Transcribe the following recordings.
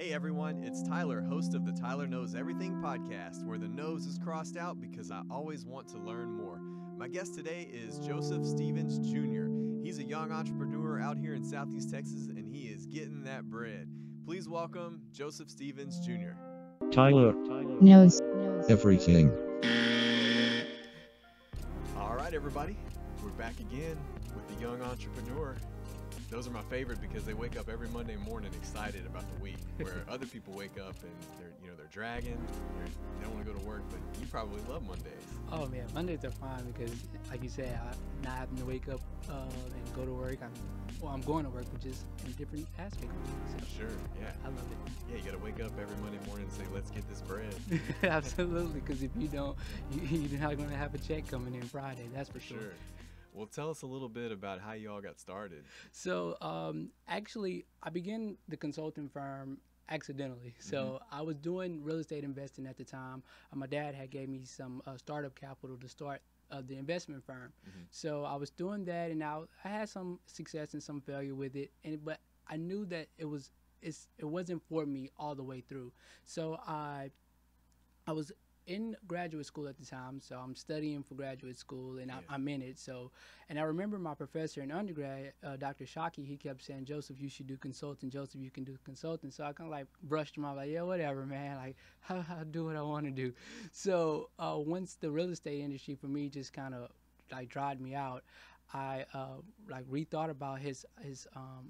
Hey everyone, it's Tyler, host of the Tyler Knows Everything podcast, where the nose is crossed out because I always want to learn more. My guest today is Joseph Stevens Jr. He's a young entrepreneur out here in Southeast Texas, and he is getting that bread. Please welcome Joseph Stevens Jr. Tyler knows everything. All right, everybody, we're back again with the young entrepreneur. Those are my favorite because they wake up every Monday morning excited about the week, where other people wake up and they're dragging, they don't want to go to work, but you probably love Mondays. Oh man, Mondays are fine because, like you said, I'm not having to wake up and go to work. I'm going to work, which is a different aspect of me. So Sure, yeah. I love it. Yeah, you got to wake up every Monday morning and say, let's get this bread. Absolutely, because if you don't, you're not going to have a check coming in Friday. That's for sure. Well, tell us a little bit about how you all got started. So actually, I began the consulting firm accidentally. So I was doing real estate investing at the time. My dad had gave me some startup capital to start the investment firm. So I was doing that, and I had some success and some failure with it. But I knew that it wasn't for me all the way through. So I was in graduate school at the time, so I'm studying for graduate school, and I'm in it. So, and I remember my professor in undergrad, Dr. Shockey, he kept saying, "Joseph, you should do consulting. Joseph, you can do consulting." So I kind of like brushed him off, like, "Yeah, whatever, man. Like, I'll do what I want to do." So once the real estate industry for me just kind of like dried me out, I like rethought about his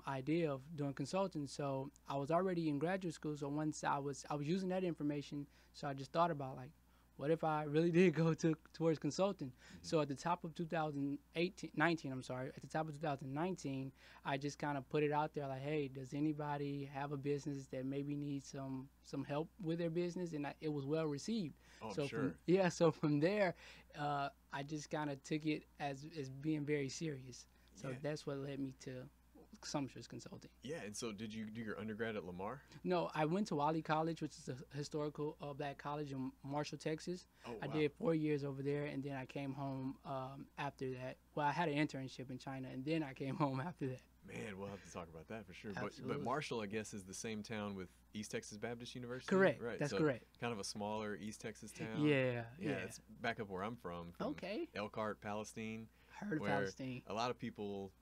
idea of doing consulting. So I was already in graduate school. So once I was using that information, so I just thought about like, what if I really did go towards consulting? So at the top of 2019, I just kind of put it out there like, hey, does anybody have a business that maybe needs some help with their business? And it was well received. Oh, so sure. So from there, I just kind of took it as being very serious. So that's what led me to Sumptuous Consulting. Yeah, and so did you do your undergrad at Lamar? No, I went to Wally College, which is a historical black college in Marshall, Texas. Oh, wow. I did 4 years over there, and then I came home after that. Well, I had an internship in China, and then I came home after that. Man, we'll have to talk about that for sure. Absolutely. But Marshall, I guess, is the same town with East Texas Baptist University? Correct. Right. That's so correct. Kind of a smaller East Texas town. Yeah. It's back up where I'm from Okay. Elkhart, Palestine. Heard of where Palestine. A lot of people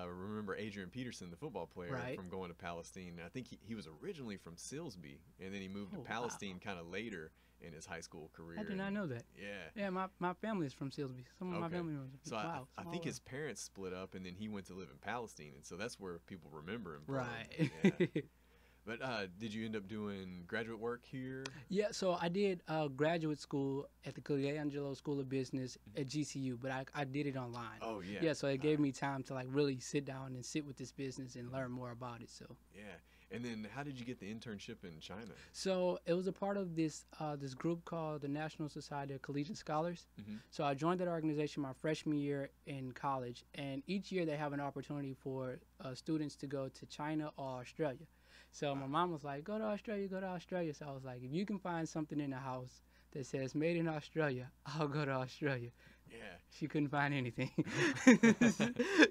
remember Adrian Peterson, the football player, Right. from going to Palestine. I think he was originally from Silsbee, and then he moved to wow. Palestine kind of later in his high school career. I did not know that. Yeah. Yeah, my family is from Silsbee. Some of my Okay. family members. So Wow. I think his parents split up, and then he went to live in Palestine, and so that's where people remember him from. Right. Yeah. But did you end up doing graduate work here? Yeah, so I did graduate school at the Colangelo School of Business at GCU, but I did it online. Oh, yeah. Yeah, so it gave me time to like really sit down and sit with this business and learn more about it. So Yeah. And then how did you get the internship in China? So it was a part of this group called the National Society of Collegiate Scholars. So I joined that organization my freshman year in college, and each year they have an opportunity for students to go to China or Australia. So my mom was like, go to Australia, go to Australia. So I was like, if you can find something in the house that says made in Australia, I'll go to Australia. Yeah. She couldn't find anything.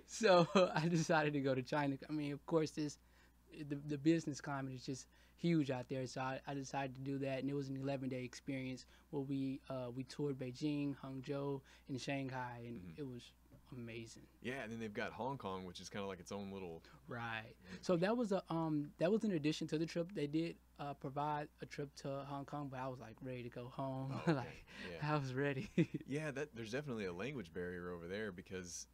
So I decided to go to China. I mean, of course, the business climate is just huge out there. So I decided to do that, and it was an 11-day experience where we toured Beijing, Hangzhou, and Shanghai, and it was amazing. Yeah, and then they've got Hong Kong, which is kind of like its own little. Right. So that was in addition to the trip. They did provide a trip to Hong Kong, but I was like ready to go home. Oh, okay. Like Yeah. I was ready. Yeah, there's definitely a language barrier over there because,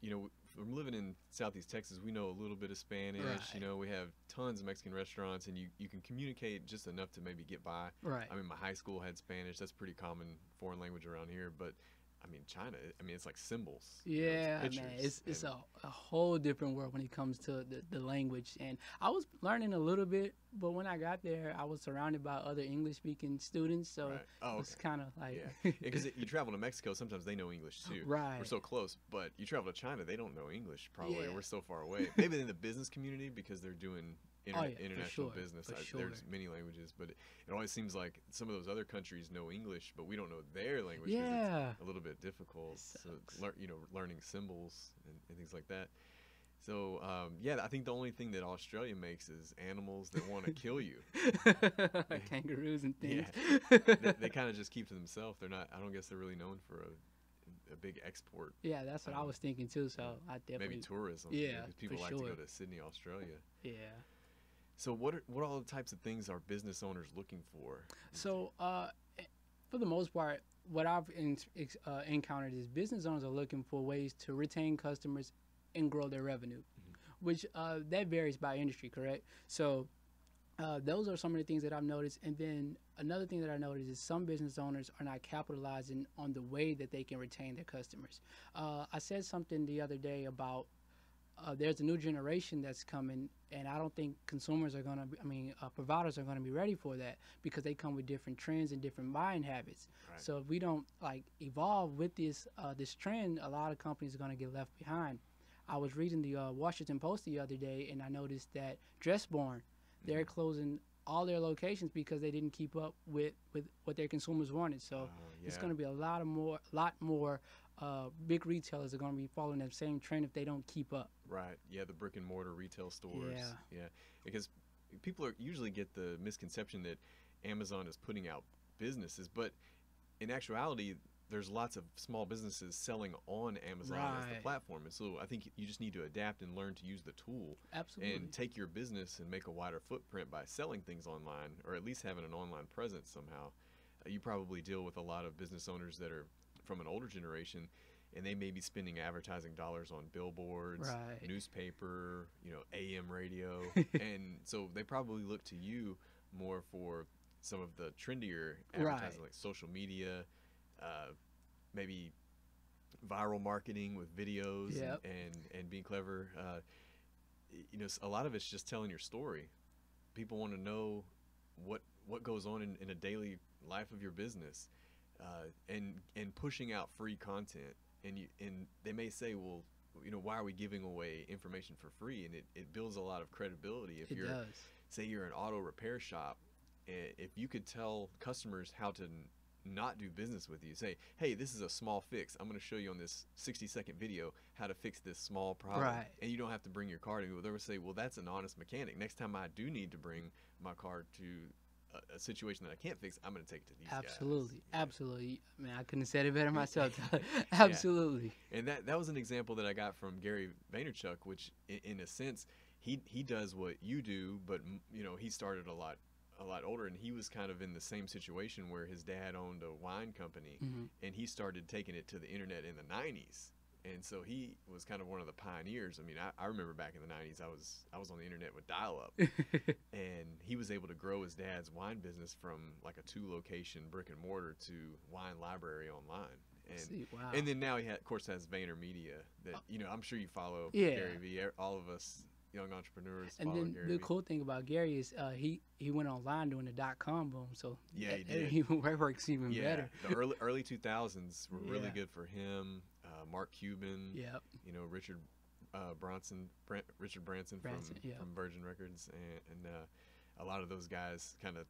from living in Southeast Texas, we know a little bit of Spanish. Right. We have tons of Mexican restaurants, and you can communicate just enough to maybe get by. Right. I mean, my high school had Spanish. That's pretty common foreign language around here. But, I mean, China, it's like symbols. Yeah, it's man, pictures, it's a whole different world when it comes to the language. And I was learning a little bit, but when I got there, I was surrounded by other English-speaking students, so Right. Oh, it's okay. kind of like Yeah, because you travel to Mexico, sometimes they know English too. Right. We're so close, but you travel to China, they don't know English probably. Yeah. We're so far away. Maybe in the business community because they're doing Oh, yeah, for international sure, business. for sure. There's many languages, but it always seems like some of those other countries know English, but we don't know their language. 'Cause Yeah. it's a little bit difficult. So sucks. learning symbols and things like that. So, yeah, I think the only thing that Australia makes is animals that want to kill you. Kangaroos and things. Yeah, they kind of just keep to themselves. They're not. I don't guess they're really known for a big export. Yeah, that's what I was thinking too. So I definitely Maybe tourism. Yeah, because people for like sure. to go to Sydney, Australia. Yeah. So what all the types of things are business owners looking for? So for the most part, what I've encountered is business owners are looking for ways to retain customers and grow their revenue, which that varies by industry, correct? So those are some of the things that I've noticed. And then another thing that I noticed is some business owners are not capitalizing on the way that they can retain their customers. I said something the other day about there's a new generation that's coming, and I don't think consumers are gonna. Providers are gonna be ready for that because they come with different trends and different buying habits. Right. So if we don't evolve with this trend, a lot of companies are gonna get left behind. I was reading the Washington Post the other day, and I noticed that Dressbarn, they're closing all their locations because they didn't keep up with what their consumers wanted. So it's going to be a lot more big retailers are going to be following that same trend if they don't keep up. Right. Yeah, the brick and mortar retail stores. Yeah. Because people usually get the misconception that Amazon is putting out businesses, but in actuality, there's lots of small businesses selling on Amazon as the platform. And so I think you just need to adapt and learn to use the tool. Absolutely. And take your business and make a wider footprint by selling things online, or at least having an online presence somehow. You probably deal with a lot of business owners that are from an older generation, and they may be spending advertising dollars on billboards, newspaper, AM radio. And so they probably look to you more for some of the trendier advertising, like social media, maybe viral marketing with videos and being clever. A lot of it's just telling your story. People want to know what goes on in a daily life of your business, and pushing out free content. And they may say, well, why are we giving away information for free? And it builds a lot of credibility. If say you're an auto repair shop, if you could tell customers how to not do business with you, say, hey, this is a small fix, I'm going to show you on this 60-second video how to fix this small problem, and you don't have to bring your car to me. They would say, well, that's an honest mechanic. Next time I do need to bring my car to a situation that I can't fix, I'm going to take it to these guys. Absolutely. Man, I couldn't have said it better myself. Absolutely. And that was an example that I got from Gary Vaynerchuk, which in a sense he does what you do, but he started a lot older, and he was kind of in the same situation where his dad owned a wine company, and he started taking it to the internet in the 90s. And so he was kind of one of the pioneers. I mean, I remember back in the 90s, I was on the internet with dial-up, and he was able to grow his dad's wine business from like a 2-location brick and mortar to wine library online. And then now he of course has VaynerMedia that I'm sure you follow Gary Vee. All of us young entrepreneurs and follow then Gary the Vee. cool thing about Gary is he went online during the .com boom, so he did. He works even better. The early 2000s were really good for him. Mark Cuban, Richard Branson from Virgin Records, and a lot of those guys kind of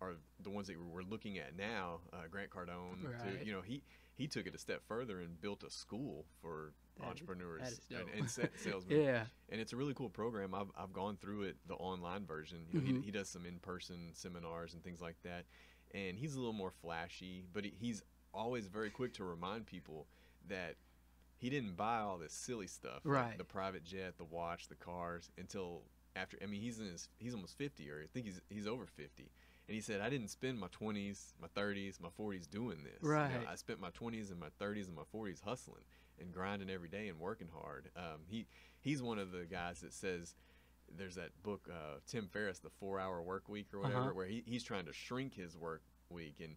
are the ones that we're looking at now. Grant Cardone, too. He took it a step further and built a school for entrepreneurs and salesmen. And it's a really cool program. I've gone through it, the online version. He does some in-person seminars and things like that, and he's a little more flashy, but he's always very quick to remind people that he didn't buy all this silly stuff, like the private jet, the watch, the cars, until after. I mean, he's almost 50, or I think he's over 50. And he said, I didn't spend my 20s, my 30s, my 40s doing this. I spent my 20s and my 30s and my 40s hustling and grinding every day and working hard. He's one of the guys that says, there's that book, Tim Ferriss, The 4-Hour Work Week or whatever, where he's trying to shrink his work week. And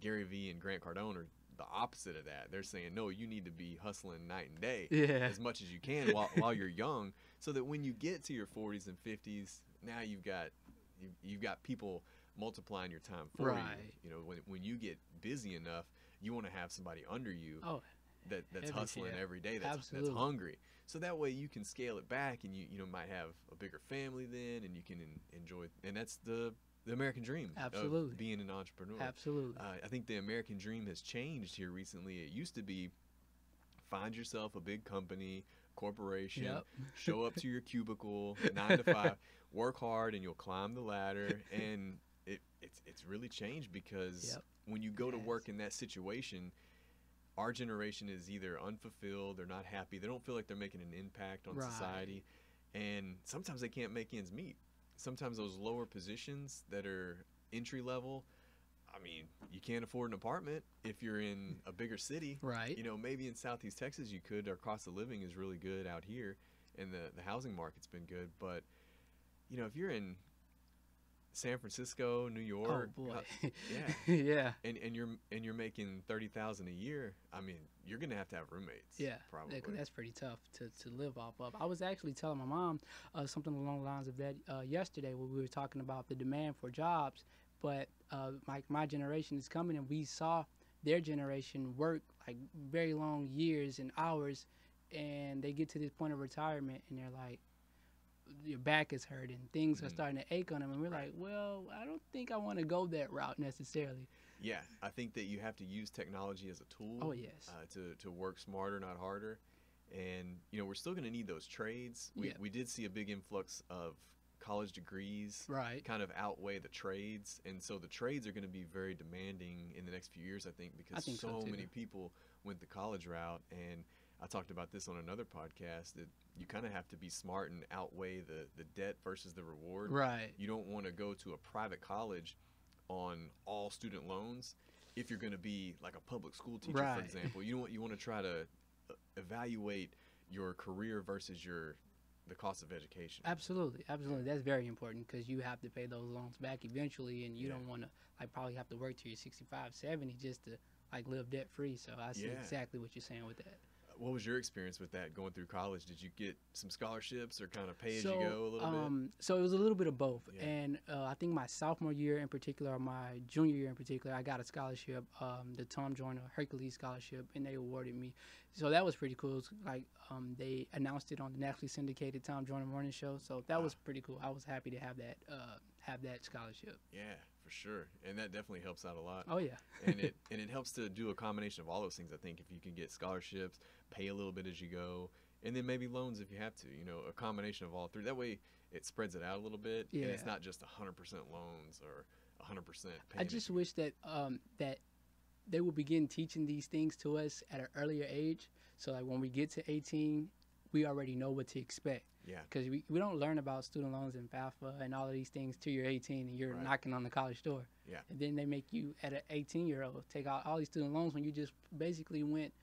Gary Vee and Grant Cardone are the opposite of that. They're saying, no, you need to be hustling night and day as much as you can while you're young, so that when you get to your 40s and 50s, now you've got people multiplying your time for you. When you get busy enough, you want to have somebody under you that's hustling every day, that's hungry. So that way you can scale it back, and you might have a bigger family then, and you can enjoy. And that's the American dream of being an entrepreneur. I think the American dream has changed here recently. It used to be find yourself a big company, corporation, Yep. show up to your cubicle, 9 to 5, work hard, and you'll climb the ladder. And it's really changed because Yep. when you go to Yes. work in that situation, our generation is either unfulfilled, they're not happy, they don't feel like they're making an impact on Right. society, and sometimes they can't make ends meet. Sometimes those lower positions that are entry level, I mean, you can't afford an apartment if you're in a bigger city. Right. You know, maybe in Southeast Texas you could. Our cost of living is really good out here, and the housing market's been good. But, you know, if you're in San Francisco, New Oh York, boy. yeah, Yeah. and you're making 30,000 a year, I mean, you're gonna have to have roommates. Yeah, probably. 'cause that's pretty tough to live off of. I was actually telling my mom something along the lines of that yesterday when we were talking about the demand for jobs. But my generation is coming, and we saw their generation work like very long years and hours, and they get to this point of retirement, and they're like, your back is hurting, things are Mhm. starting to ache on them, and we're Right. like, well, I don't think I want to go that route necessarily. Yeah, I think that you have to use technology as a tool. Oh, yes. To work smarter, not harder. And you know, we're still going to need those trades. Yeah. We did see a big influx of college degrees, Right. kind of outweigh the trades, and so the trades are going to be very demanding in the next few years, I think, because think so, so too. many people went the college route. And I talked about this on another podcast, that you kind of have to be smart and outweigh the debt versus the reward. Right. You don't want to go to a private college on all student loans if you're going to be like a public school teacher, for Right. example. You want to try to evaluate your career versus the cost of education. Absolutely, absolutely. That's very important because you have to pay those loans back eventually, and you Yeah. don't want to like probably have to work till you're 65, 70 just to like live debt free. So I see Yeah. exactly what you're saying with that. What was your experience with that going through college? Did you get some scholarships or kind of pay as you go a little bit? So it was a little bit of both, Yeah. and I think my sophomore year in particular, or my junior year in particular, I got a scholarship, the Tom Joyner Hercules Scholarship, and they awarded me. So that was pretty cool. It was like they announced it on the nationally syndicated Tom Joyner Morning Show, so that was pretty cool. I was happy to have that scholarship. Yeah, for sure. And that definitely helps out a lot. Oh yeah, and it helps to do a combination of all those things. I think if you can get scholarships, pay a little bit as you go, and then maybe loans if you have to. You know, a combination of all three. That way, it spreads it out a little bit, and it's Yeah. not just 100% loans or 100% paying. I just wish that that they would begin teaching these things to us at an earlier age. So like when we get to 18, we already know what to expect. Yeah. Because we don't learn about student loans and FAFSA and all of these things till you're 18 and you're Right. knocking on the college door. Yeah. And then they make you, at an 18-year-old, take out all these student loans when you just basically went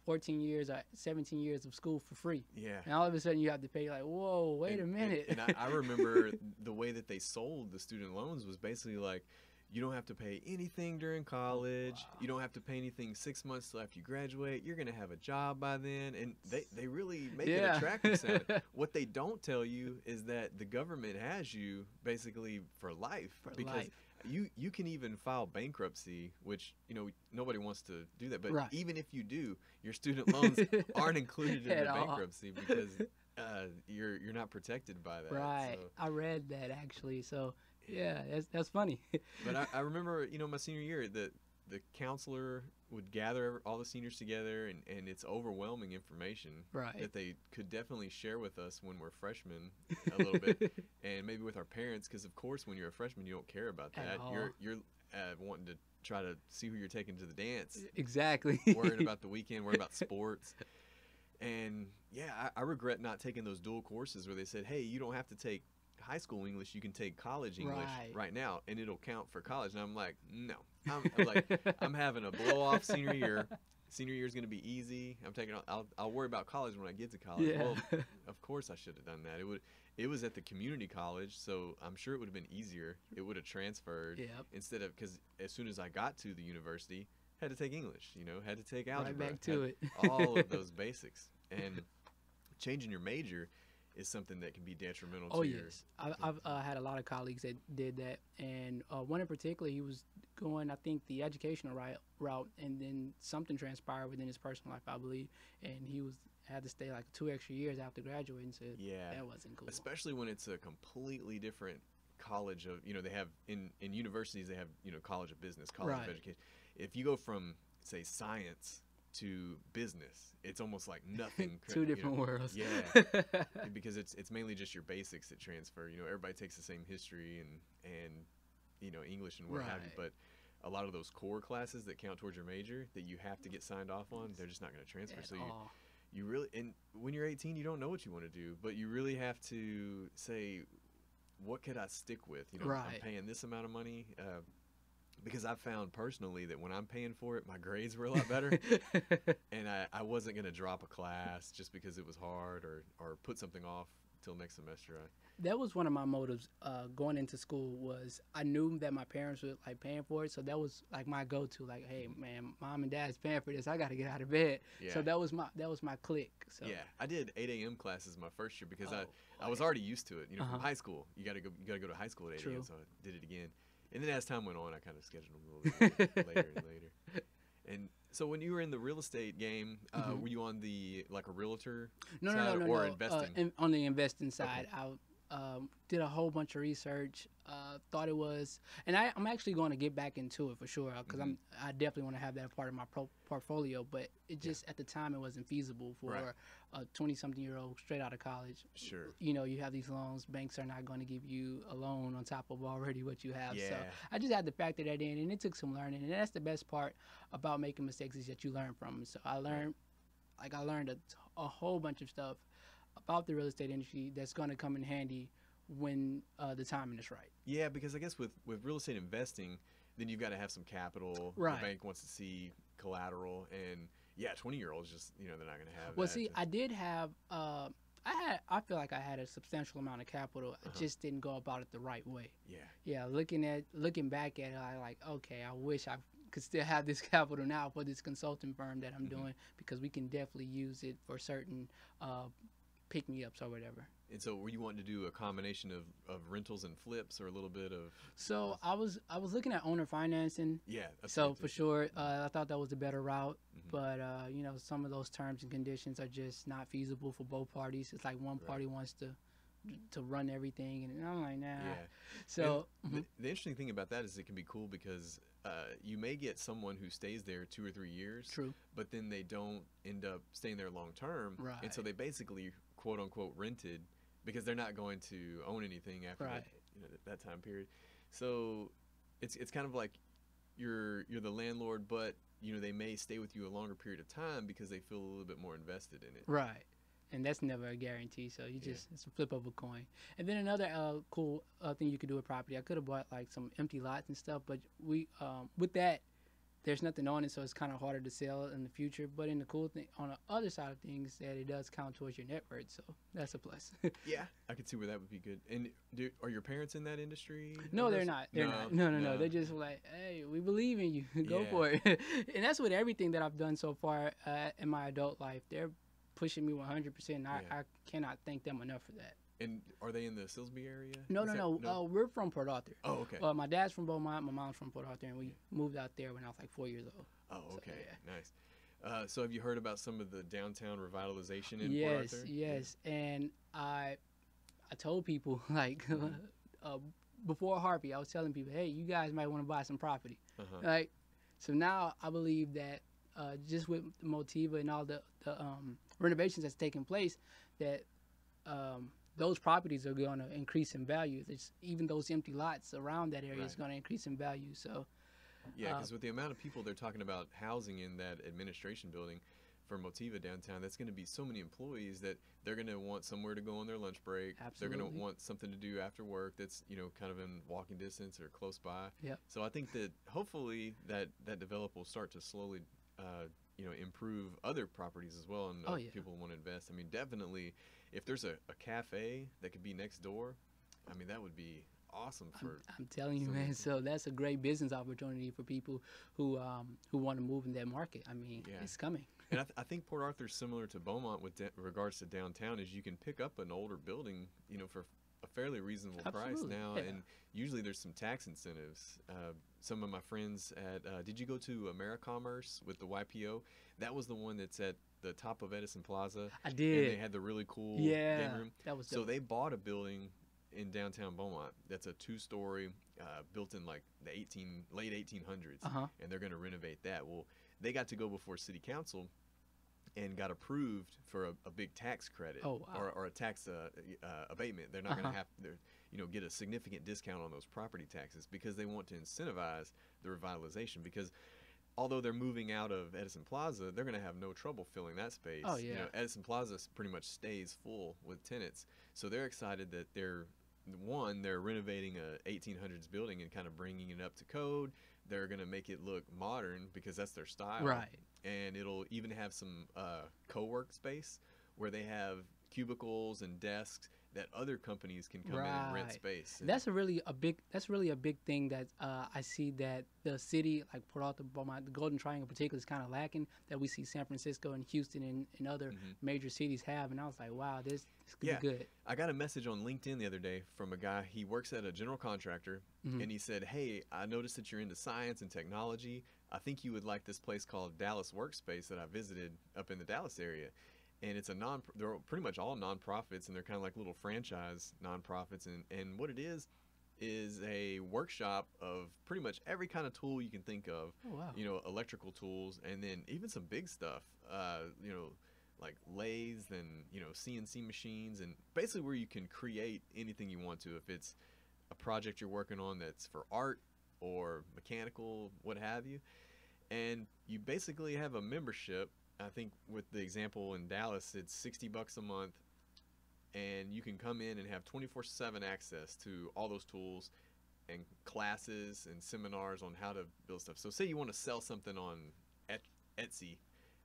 14 years or 17 years of school for free. Yeah. And all of a sudden you have to pay like, whoa, wait a minute. And I remember the way that they sold the student loans was basically like, you don't have to pay anything during college. Wow. You don't have to pay anything 6 months till after you graduate. You're going to have a job by then. And they really make it Yeah. attractive sounding. What they don't tell you is that the government has you basically for life. Because life. you can even file bankruptcy, which, you know, nobody wants to do that. But Right. even if you do, your student loans aren't included in At the all. bankruptcy because you're not protected by that. Right. So. I read that actually. So yeah, that's funny. But I remember, you know, my senior year, the counselor would gather all the seniors together, and it's overwhelming information Right. that they could definitely share with us when we're freshmen a little bit, and maybe with our parents, because of course when you're a freshman you don't care about At that. all. You're wanting to try to see who you're taking to the dance, Exactly. worried about the weekend, worried about sports. And yeah, I regret not taking those dual courses where they said, hey, you don't have to take high school English, you can take college English right now and it'll count for college. And I'm like, no, I'm having a blow off senior year. Senior year is going to be easy. I'll worry about college when I get to college. Yeah. Well, of course I should have done that. It was at the community college, so I'm sure it would have been easier. It would have transferred Yep. instead of, because as soon as I got to the university, had to take English, you know, had to take algebra. Right back to it. All of those basics. And changing your major is something that can be detrimental Oh to your. yes, I've had a lot of colleagues that did that, and one in particular, he was going, I think, the educational route, and then something transpired within his personal life, I believe, and he had to stay like 2 extra years after graduating. So Yeah. that wasn't cool. Especially when it's a completely different college of, you know, they have in universities, they have, you know, college of business, college Right. of education. If you go from, say, science to business. It's almost like nothing. Two different worlds. Yeah, because it's mainly just your basics that transfer. You know, everybody takes the same history and you know, English and what have you, but a lot of those core classes that count towards your major that you have to get signed off on, they're just not going to transfer. So you really, and when you're 18, you don't know what you want to do, but you really have to say, what could I stick with? You know, I'm paying this amount of money. Because I've found personally that when I'm paying for it, my grades were a lot better, and I wasn't going to drop a class just because it was hard or put something off till next semester. That was one of my motives going into school. Was I knew that my parents were like paying for it, so that was like my go-to. Like, hey man, mom and dad's paying for this. I got to get out of bed. Yeah. So that was my click. So yeah, I did 8 a.m. classes my first year because I was already used to it. You know, from high school, you got to go to high school at 8 a.m. So I did it again. And then as time went on, I kind of scheduled them a little bit later and later. And so when you were in the real estate game, were you on the like a realtor side or investing? On the investing side, I did a whole bunch of research. Thought it was, and I'm actually going to get back into it for sure because I definitely want to have that part of my portfolio. But it just at the time it wasn't feasible for a 20-something-year-old straight out of college. Sure. You know, you have these loans. Banks are not going to give you a loan on top of already what you have. Yeah. So I just had to factor that in, and it took some learning. And that's the best part about making mistakes is that you learn from them. So I learned, a whole bunch of stuff about the real estate industry that's going to come in handy when the timing is right. Yeah, because I guess with real estate investing, then you've got to have some capital. Right. The bank wants to see collateral, and 20-year-olds just, you know, they're not going to have well, that. see, I did have, I feel like I had a substantial amount of capital. I just didn't go about it the right way. Yeah. Yeah, looking back at it, I like, okay, I wish I could still have this capital now for this consulting firm that I'm doing because we can definitely use it for certain pick-me-ups or whatever. And so were you wanting to do a combination of rentals and flips or a little bit of... So I was looking at owner financing. Yeah. So for sure, I thought that was a better route. But, you know, some of those terms and conditions are just not feasible for both parties. It's like one party wants to run everything, and I'm like, nah. Yeah. So the interesting thing about that is it can be cool because you may get someone who stays there 2 or 3 years. True. But then they don't end up staying there long term. Right. And so they basically, quote unquote, rented because they're not going to own anything after that time period. So it's kind of like you're the landlord, but you know they may stay with you a longer period of time because they feel a little bit more invested in it. Right. And that's never a guarantee. So you just it's a flip of a coin. And then another cool thing you could do with property. I could have bought like some empty lots and stuff, but we with that there's nothing on it, so it's kind of harder to sell in the future. But in the cool thing, on the other side of things, that it does count towards your net worth, so that's a plus. Yeah, I could see where that would be good. And are your parents in that industry? No, they're not. They're not. No. They're just like, hey, we believe in you. Go for it. And that's with everything that I've done so far in my adult life. They're pushing me 100%. I cannot thank them enough for that. And are they in the Silsbee area? No. We're from Port Arthur. Oh, okay. My dad's from Beaumont. My mom's from Port Arthur, and we moved out there when I was like 4 years old. Oh, okay. So, nice. So have you heard about some of the downtown revitalization in Port Arthur? Yes. And I told people, like, before Harvey, I was telling people, hey, you guys might want to buy some property. Like, so now I believe that just with Motiva and all the renovations that's taking place, that those properties are going to increase in value. Even those empty lots around that area is going to increase in value. So, yeah, because with the amount of people they're talking about housing in that administration building for Motiva downtown, that's going to be so many employees that they're going to want somewhere to go on their lunch break. Absolutely. They're going to want something to do after work that's, you know, kind of in walking distance or close by. Yep. So I think that hopefully that developer will start to slowly improve other properties as well, and people want to invest. I mean, definitely, if there's a cafe that could be next door, I mean, that would be awesome for. I'm telling you, man. So that's a great business opportunity for people who want to move in that market. I mean, it's coming. And I think Port Arthur's similar to Beaumont with regards to downtown, is you can pick up an older building, you know, for a fairly reasonable price now, and usually there's some tax incentives. Some of my friends at did you go to AmeriCommerce with the YPO? That was the one that's at the top of Edison Plaza. I did. And they had the really cool game room. That was dope. So they bought a building in downtown Beaumont that's a 2-story built in like the late 1800s, Uh-huh. and they're going to renovate that. Well, they got to go before city council and got approved for a big tax credit, Oh, wow. or a tax abatement. They're not going Uh-huh. to have to get a significant discount on those property taxes because they want to incentivize the revitalization. Because although they're moving out of Edison Plaza, they're going to have no trouble filling that space. Oh, yeah. Edison Plaza pretty much stays full with tenants, so they're excited that they're renovating a 1800s building and kind of bringing it up to code. They're going to make it look modern because that's their style. Right. And it'll even have some co-work space where they have cubicles and desks that other companies can come in and rent Right. space. And That's really a big thing that I see that the city, like Port Arthur, Beaumont, the Golden Triangle in particular, is kind of lacking, that we see San Francisco and Houston and other major cities have. And I was like, wow, this could Yeah. be good. I got a message on LinkedIn the other day from a guy. He works at a general contractor, and he said, "Hey, I noticed that you're into science and technology. I think you would like this place called Dallas Workspace that I visited up in the Dallas area." And it's they're pretty much all nonprofits, and they're kind of like little franchise nonprofits. And what it is a workshop of pretty much every kind of tool you can think of. Oh, wow. Electrical tools, and then even some big stuff. Like lathes and CNC machines, and basically where you can create anything you want to. If it's a project you're working on that's for art or mechanical, what have you, and you basically have a membership. I think with the example in Dallas, it's $60 a month, and you can come in and have 24/7 access to all those tools and classes and seminars on how to build stuff. So say you want to sell something on Etsy,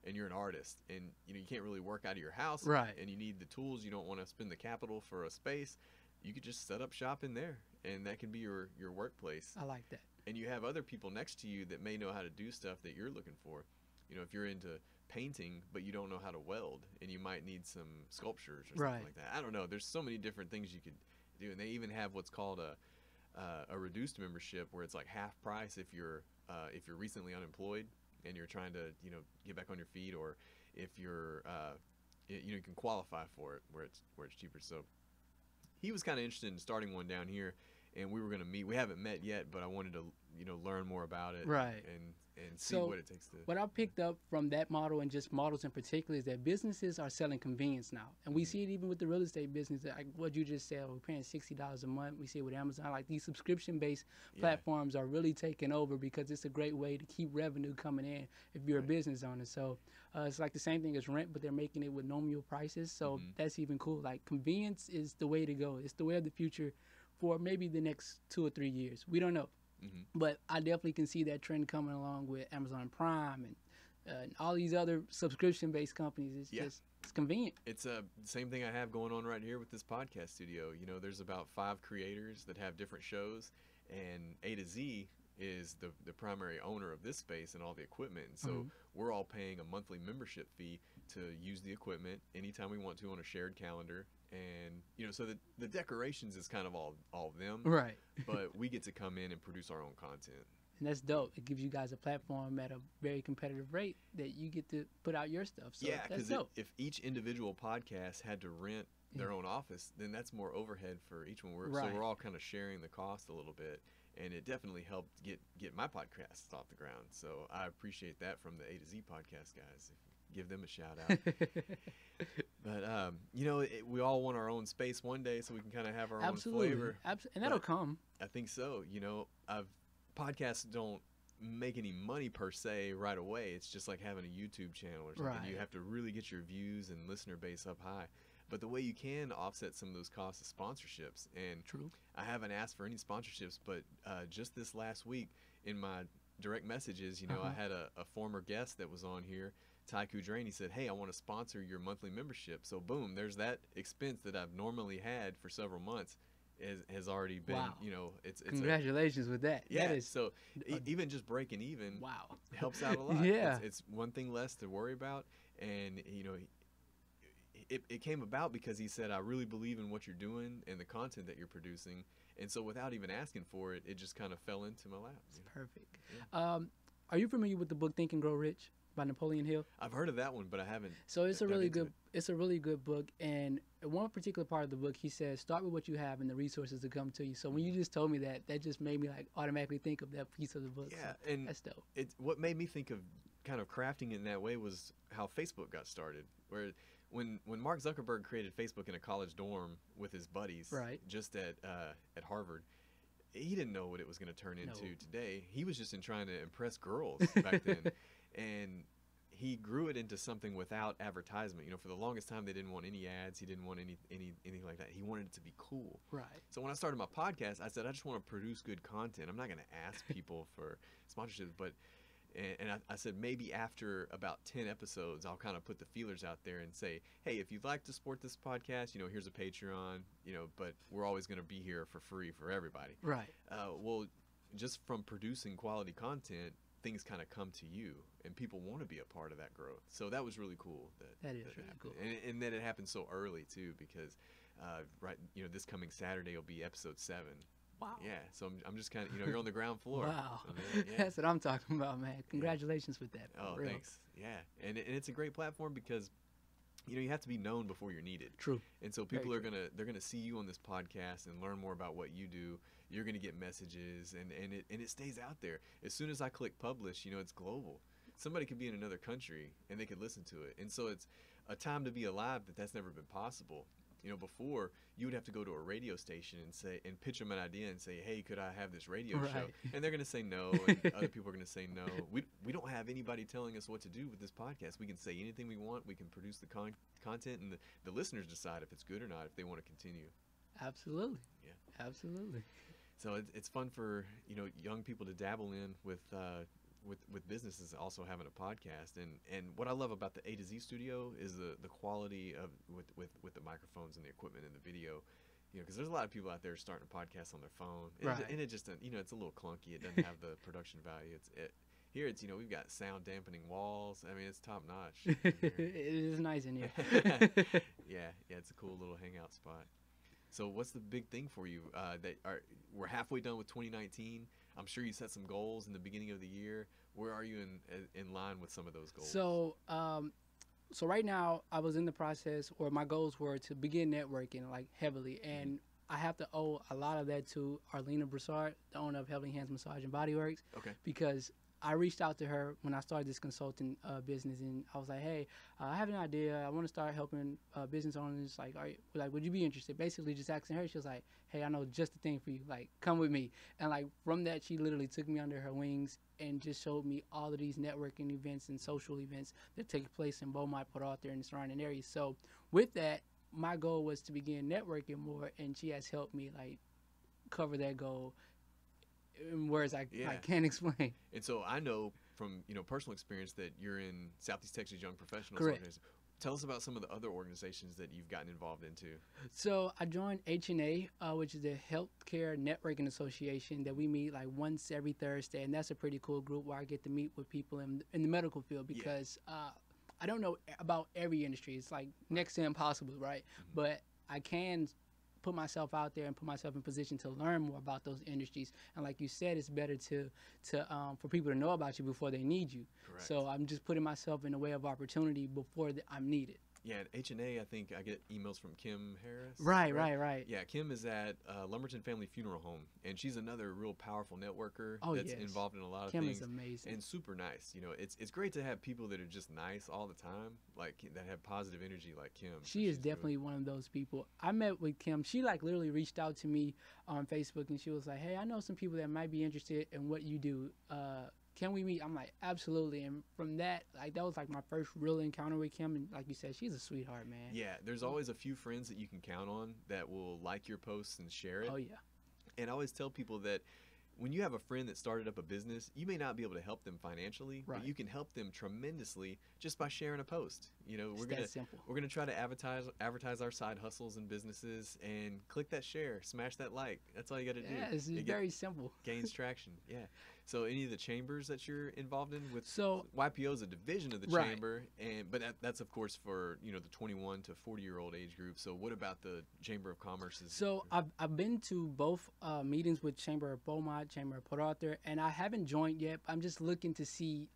and you're an artist, and you can't really work out of your house, Right. and you need the tools, you don't want to spend the capital for a space, you could just set up shop in there, and that can be your workplace. I like that. And you have other people next to you that may know how to do stuff that you're looking for. If you're into painting but you don't know how to weld, and you might need some sculptures or Right. something like that. I don't know, there's so many different things you could do. And they even have what's called a reduced membership, where it's like half price if you're recently unemployed and you're trying to get back on your feet, or if you're you can qualify for it where it's cheaper. So he was kind of interested in starting one down here, and we were going to meet. We haven't met yet, but I wanted to learn more about it, Right. and see So what it takes to. what I picked up from that model, and just models in particular, is that businesses are selling convenience now. And we see it even with the real estate business. Like what you just said, we're paying $60 a month. We see it with Amazon. Like these subscription-based platforms are really taking over, because it's a great way to keep revenue coming in if you're a business owner. So it's like the same thing as rent, but they're making it with nominal prices. So that's even cool. Like convenience is the way to go. It's the way of the future for maybe the next 2 or 3 years. We don't know. But I definitely can see that trend coming along with Amazon Prime and all these other subscription-based companies. It's convenient. It's the same thing I have going on right here with this podcast studio. There's about 5 creators that have different shows, and A to Z is the primary owner of this space and all the equipment. And so we're all paying a monthly membership fee to use the equipment anytime we want to on a shared calendar. And so the decorations is kind of all them, Right. but we get to come in and produce our own content. And that's dope. It gives you guys a platform at a very competitive rate that you get to put out your stuff. So Yeah, that's because dope. if each individual podcast had to rent their own office, then that's more overhead for each one. So Right. we're all kind of sharing the cost a little bit, and it definitely helped get my podcast off the ground. So I appreciate that from the A to Z podcast guys. Give them a shout out. But we all want our own space one day, so we can kind of have our Absolutely. own flavor. And that'll But come. I think so. Podcasts don't make any money per se right away. It's just like having a YouTube channel or something. Right. You have to really get your views and listener base up high. But the way you can offset some of those costs is sponsorships. And True. I haven't asked for any sponsorships, but just this last week in my direct messages, I had a former guest that was on here, Ty Kudrain. He said, "Hey, I want to sponsor your monthly membership." So boom, there's that expense that I've normally had for several months has already been, Wow. it's Congratulations with that. yeah. That is, So even just breaking even wow. helps out a lot. Yeah. It's one thing less to worry about. And, it came about because he said, "I really believe in what you're doing and the content that you're producing." And so without even asking for it, it just kind of fell into my lap. Perfect. Yeah. Are you familiar with the book Think and Grow Rich by Napoleon Hill? I've heard of that one, but I haven't. So it's a dug really into good. it. It's a really good book, and one particular part of the book, he says, start with what you have, and the resources will come to you. So when you just told me that, that just made me like automatically think of that piece of the book. Yeah, so and that's dope. what made me think of kind of crafting it in that way was how Facebook got started. Where when Mark Zuckerberg created Facebook in a college dorm with his buddies, Right. just at Harvard, he didn't know what it was going to turn into No. today. He was just in trying to impress girls back then, and he grew it into something without advertisement. For the longest time they didn't want any ads. He didn't want anything like that. He wanted it to be cool. Right. So when I started my podcast, I said I just want to produce good content. I'm not going to ask people for sponsorships, but I said maybe after about 10 episodes, I'll kind of put the feelers out there and say, hey, if you'd like to support this podcast, here's a Patreon, but we're always going to be here for free for everybody. Right. Well, just from producing quality content, things kind of come to you, and people want to be a part of that growth. So that was really cool. That is it really happened. cool. And that it happened so early too, because this coming Saturday will be episode 7. Wow. Yeah, so I'm just kind of, you're on the ground floor. Wow. So, man, yeah. That's what I'm talking about, man. Congratulations with that. Oh, for real. thanks. Yeah, and it's a great platform because you have to be known before you're needed. True. And so people Very they're gonna see you on this podcast and learn more about what you do. You're gonna get messages, and it stays out there. As soon as I click publish, it's global. Somebody could be in another country and they could listen to it. And so it's a time to be alive that's never been possible. Before you would have to go to a radio station and pitch them an idea and say, hey, could I have this radio show? Right. And they're going to say no, and other people are going to say no. We don't have anybody telling us what to do with this podcast. We can say anything we want. We can produce the content, and the listeners decide if it's good or not, if they want to continue. Absolutely. Yeah. Absolutely. So it's fun for young people to dabble in with businesses also having a podcast, and what I love about the A to Z studio is the quality of with the microphones and the equipment and the video, because there's a lot of people out there starting a podcast on their phone, and Right. it just it's a little clunky. It doesn't have the production value. Here it's we've got sound dampening walls. I mean, it's top notch. It is nice in here. yeah, it's a cool little hangout spot. So what's the big thing for you? We're halfway done with 2019. I'm sure you set some goals in the beginning of the year. Where are you in line with some of those goals? So, so right now I was in the process, or my goals were to begin networking like heavily, and I have to owe a lot of that to Arlena Broussard, the owner of Heavenly Hands Massage and Body Works. Okay. Because I reached out to her when I started this consulting business, and I was like, hey, I have an idea. I want to start helping business owners. Would you be interested? Basically just asking her. She was like, hey, I know just the thing for you. Like, come with me. And from that, she literally took me under her wings and just showed me all of these networking events and social events that take place in Beaumont, Port Arthur, and the surrounding areas. So with that, my goal was to begin networking more, and she has helped me cover that goal in words I can't explain. And so I know from personal experience that you're in Southeast Texas Young Professionals. Correct. Tell us about some of the other organizations that you've gotten involved into. So I joined H&A, which is the Healthcare Networking Association that we meet once every Thursday, and that's a pretty cool group where I get to meet with people in the medical field because I don't know about every industry. It's next to impossible, right? Mm-hmm. But I can put myself out there and put myself in position to learn more about those industries. And like you said, it's better for people to know about you before they need you. Correct. So I'm just putting myself in the way of opportunity before I'm needed. Yeah, at H&A, I think I get emails from Kim Harris. Right. Yeah, Kim is at Lumberton Family Funeral Home, and she's another real powerful networker that's involved in a lot of things. Kim is amazing. And super nice. It's great to have people that are just nice all the time, that have positive energy like Kim. She is definitely one of those people. I met with Kim. She literally reached out to me on Facebook, and she was like, hey, I know some people that might be interested in what you do. Can we meet? I'm like, absolutely. And from that, that was my first real encounter with Kim. And like you said, she's a sweetheart, man. Yeah, there's always a few friends that you can count on that will like your posts and share it. Oh, yeah. And I always tell people that when you have a friend that started up a business, you may not be able to help them financially, but you can help them tremendously just by sharing a post. We're gonna try to advertise our side hustles and businesses, and click that share, smash that like. That's all you got to do. Yeah, it's very simple. Gains traction. Yeah. So any of the chambers that you're involved in with, So YPO is a division of the Right. chamber, but that's of course for the 21 to 40-year-old age group. So what about the Chamber of Commerce? So I've been to both meetings with Chamber of Beaumont, Chamber of Port Arthur, and I haven't joined yet. I'm just looking to see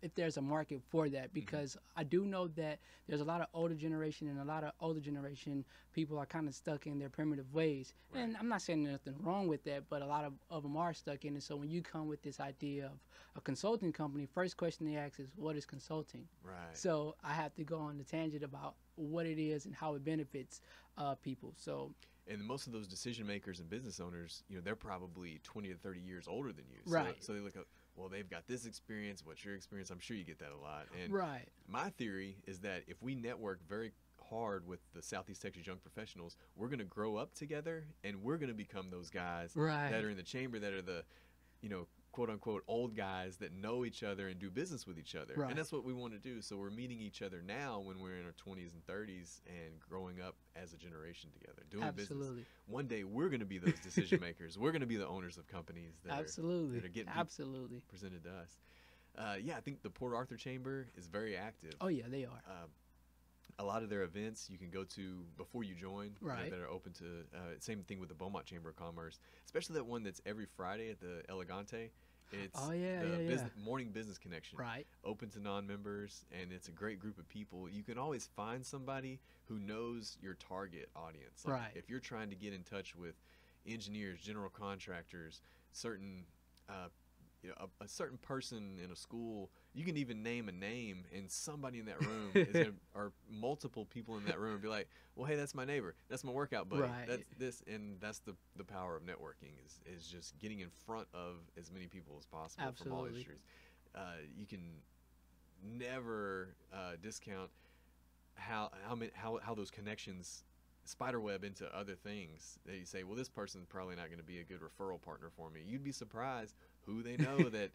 if there's a market for that, because I do know that there's a lot of older generation, and a lot of older generation people are kind of stuck in their primitive ways. Right. And I'm not saying there's nothing wrong with that, but a lot of them are stuck in it. So when you come with this idea of a consulting company, first question they ask is, what is consulting? Right. So I have to go on the tangent about what it is and how it benefits people. So. And most of those decision makers and business owners, they're probably 20 to 30 years older than you. Right. So they look at, well, they've got this experience. What's your experience? I'm sure you get that a lot. And Right. my theory is that if we network very hard with the Southeast Texas young professionals, we're going to grow up together, and we're going to become those guys Right. that are in the chamber, that are the, quote unquote old guys that know each other and do business with each other. Right. And that's what we want to do. So we're meeting each other now when we're in our 20s and 30s and growing up as a generation together, doing business. Absolutely. One day we're going to be those decision makers. We're going to be the owners of companies that Absolutely. are getting Absolutely. presented to us. Yeah, I think the Port Arthur Chamber is very active. Oh yeah, they are. A lot of their events you can go to before you join, Right. that are open to, same thing with the Beaumont Chamber of Commerce, especially that one that's every Friday at the Elegante. It's Oh, yeah, the yeah, yeah. morning business connection, Right. open to non-members, and it's a great group of people. You can always find somebody who knows your target audience. Like, Right. if you're trying to get in touch with engineers, general contractors, certain a certain person in a school, you can even name a name, and somebody in that room or multiple people in that room be like, well, hey, that's my neighbor, that's my workout buddy, Right. that's this. And that's the power of networking, is just getting in front of as many people as possible from all Absolutely. industries. You can never discount how those connections spiderweb into other things that you say, well, this person's probably not going to be a good referral partner for me. You'd be surprised who they know that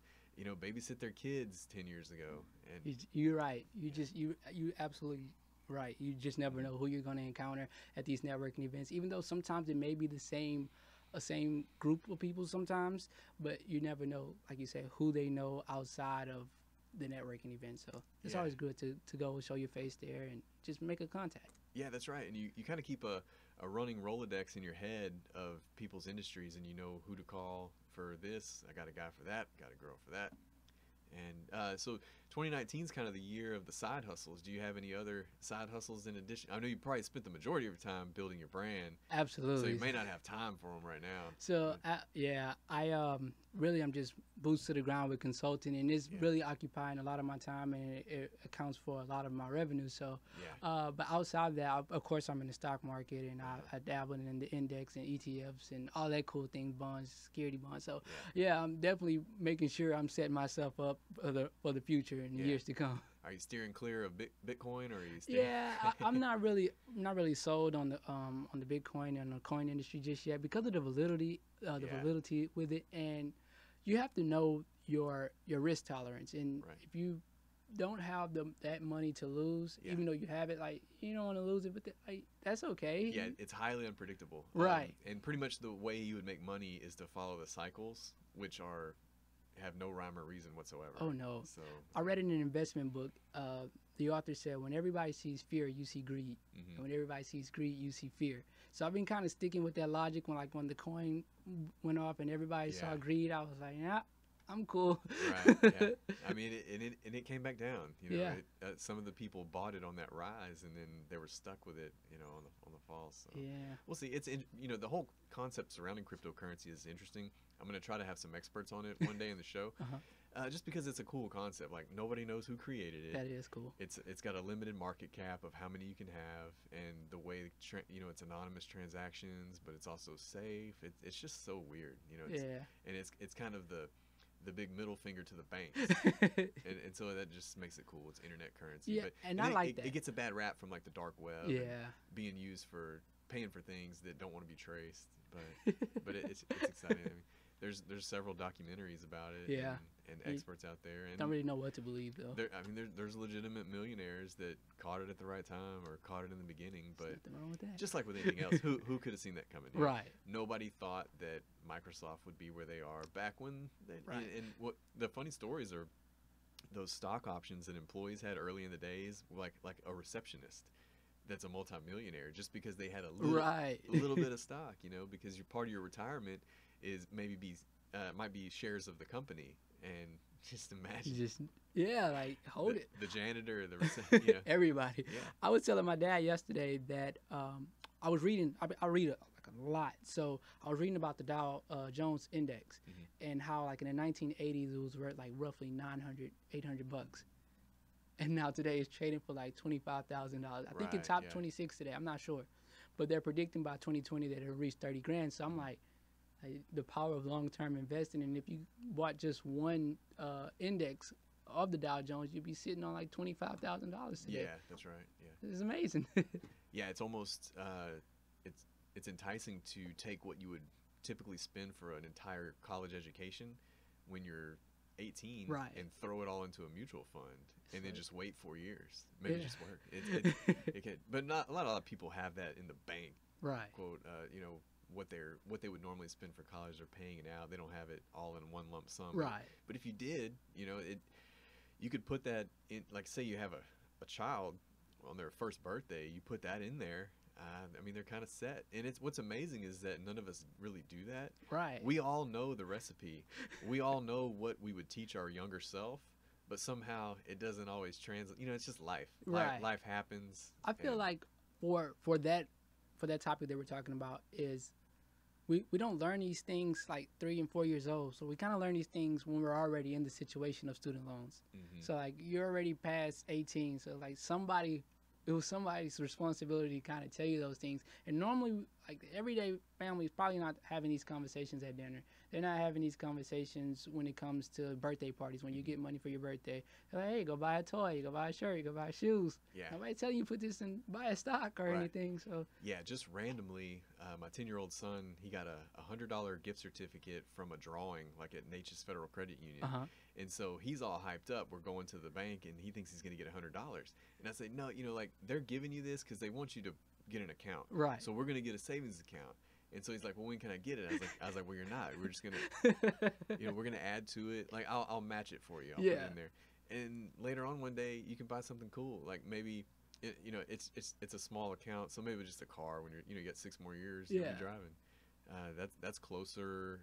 babysit their kids 10 years ago. And You're right. You absolutely right. You just never know who you're going to encounter at these networking events, even though sometimes it may be the same group of people sometimes, but you never know, like you said, who they know outside of the networking event. So it's Yeah. always good to go show your face there and just make a contact. yeah, that's right. And you kind of keep a running Rolodex in your head of people's industries, and you know who to call for this. I got a guy for that, got a girl for that. And so 2019 is kind of the year of the side hustles. Do you have any other side hustles in addition? I know you probably spent the majority of your time building your brand, Absolutely. so you may not have time for them right now. So I really I'm just boots to the ground with consulting, and it's Yeah. really occupying a lot of my time, and it accounts for a lot of my revenue. So, Yeah. but outside of that, of course, I'm in the stock market, and I dabble in the index and ETFs and all that cool thing, bonds, security bonds. So yeah, I'm definitely making sure I'm setting myself up for the future and Yeah. years to come. Are you steering clear of Bitcoin, or are you steering? Yeah, I'm not really sold on the Bitcoin and the coin industry just yet because of the validity Yeah. validity with it, and you have to know your risk tolerance, and Right. if you don't have that money to lose, Yeah. even though you have it, like you don't want to lose it, but that's okay. Yeah, it's highly unpredictable. Right. And pretty much the way you would make money is to follow the cycles, which have no rhyme or reason whatsoever. Oh no. So I read in an investment book, the author said, when everybody sees fear, you see greed. Mhm. And when everybody sees greed, you see fear. So I've been kind of sticking with that logic when the coin went off and everybody saw Yeah. greed, I was like, yeah, I'm cool. Right. Yeah. I mean, it came back down. Yeah. Some of the people bought it on that rise, and then they were stuck with it, on the fall. So Yeah. we'll see. The whole concept surrounding cryptocurrency is interesting. I'm going to try to have some experts on it one day in the show, just because it's a cool concept. Like, nobody knows who created it. That is cool. It's got a limited market cap of how many you can have, and the way it's anonymous transactions, but it's also safe. It's just so weird, Yeah. and it's kind of the big middle finger to the banks, and so that just makes it cool. It's internet currency. Yeah, but and I like that. It gets a bad rap from like the dark web, and Yeah. being used for paying for things that don't want to be traced. But it's exciting. I mean, There's several documentaries about it. Yeah. And You experts out there. And don't really know what to believe though. there's legitimate millionaires that caught it at the right time or caught it in the beginning. But There's nothing wrong with that. just like with anything else, who could have seen that coming? Right. Nobody thought that Microsoft would be where they are back when. Right. And what the funny stories are, those stock options that employees had early in the days, like a receptionist that's a multimillionaire just because they had a little bit of stock, because your part of your retirement is might be shares of the company. And just imagine, like hold it. The janitor, Everybody. Yeah. I was telling my dad yesterday that I was reading. I read a lot, so I was reading about the Dow Jones Index and how like in the 1980s it was worth like roughly $800, and now today it's trading for like $25,000. I think it topped 26 today. I'm not sure, but they're predicting by 2020 that it'll reach 30 grand. So I'm like the power of long-term investing, and if you bought just one index of the Dow Jones, you'd be sitting on like $25,000 today. Yeah, that's right. Yeah, it's amazing. Yeah, it's almost it's enticing to take what you would typically spend for an entire college education when you're 18 and throw it all into a mutual fund and then just wait 4 years. Maybe just work. It can, but not a lot of people have that in the bank. Right. Quote, what they would normally spend for college, they're paying it out. They don't have it all in one lump sum. Right. But if you did, you could put that in, like say you have a child on their first birthday, you put that in there. They're kind of set. And what's amazing is that none of us really do that. Right. We all know the recipe. We all know what we would teach our younger self, but somehow it doesn't always translate. It's just life. Right. Life happens. I feel like for that topic that we're talking about is we don't learn these things like 3 and 4 years old. So we kind of learn these things when we're already in the situation of student loans. So like you're already past 18. So like it was somebody's responsibility to kind of tell you those things. And normally, like the everyday family is probably not having these conversations at dinner. They're not having these conversations when it comes to birthday parties. When you get money for your birthday, they're like, hey, go buy a toy, you go buy a shirt, you go buy shoes. Yeah. Nobody telling you put this in, buy a stock or anything. So yeah, just randomly, my 10-year-old son, he got a $100 gift certificate from a drawing like at Nature's Federal Credit Union. And so he's all hyped up. We're going to the bank and he thinks he's going to get $100. And I say, no, like they're giving you this because they want you to get an account. Right. So we're going to get a savings account. And so he's like, well, when can I get it? I was like, well, you're not. We're just going to, we're going to add to it. Like, I'll match it for you. I'll put it in there. And later on one day, you can buy something cool. Like maybe, it's a small account. So maybe just a car when you got 6 more years you'll be driving. That's closer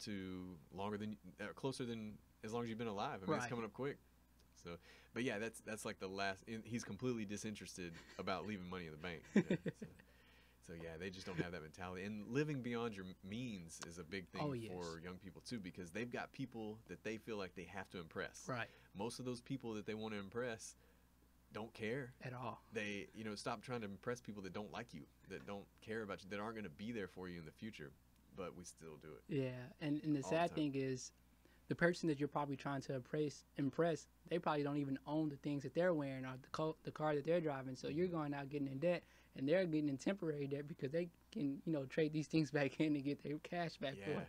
than as long as you've been alive. It's coming up quick. So, but yeah, that's like the last. He's completely disinterested about leaving money in the bank. So yeah, they just don't have that mentality. And living beyond your means is a big thing for young people too, because they've got people that they feel like they have to impress. Right. Most of those people that they want to impress don't care at all. They, stop trying to impress people that don't like you, that don't care about you, that aren't going to be there for you in the future. But we still do it. Yeah, and the sad thing is, the person that you're probably trying to impress, they probably don't even own the things that they're wearing or the car that they're driving. So you're going out getting in debt, and they're getting in temporary debt because they can, trade these things back in and get their cash back for it.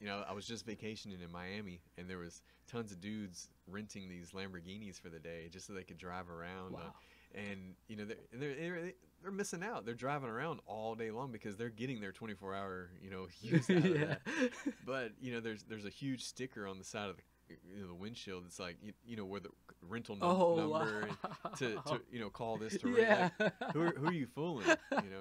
I was just vacationing in Miami, and there was tons of dudes renting these Lamborghinis for the day just so they could drive around. Wow. And they're missing out. They're driving around all day long because they're getting their 24-hour use out of that. But there's a huge sticker on the side of the windshield. It's like where the rental number wow. to call this to rent. Like, who are you fooling?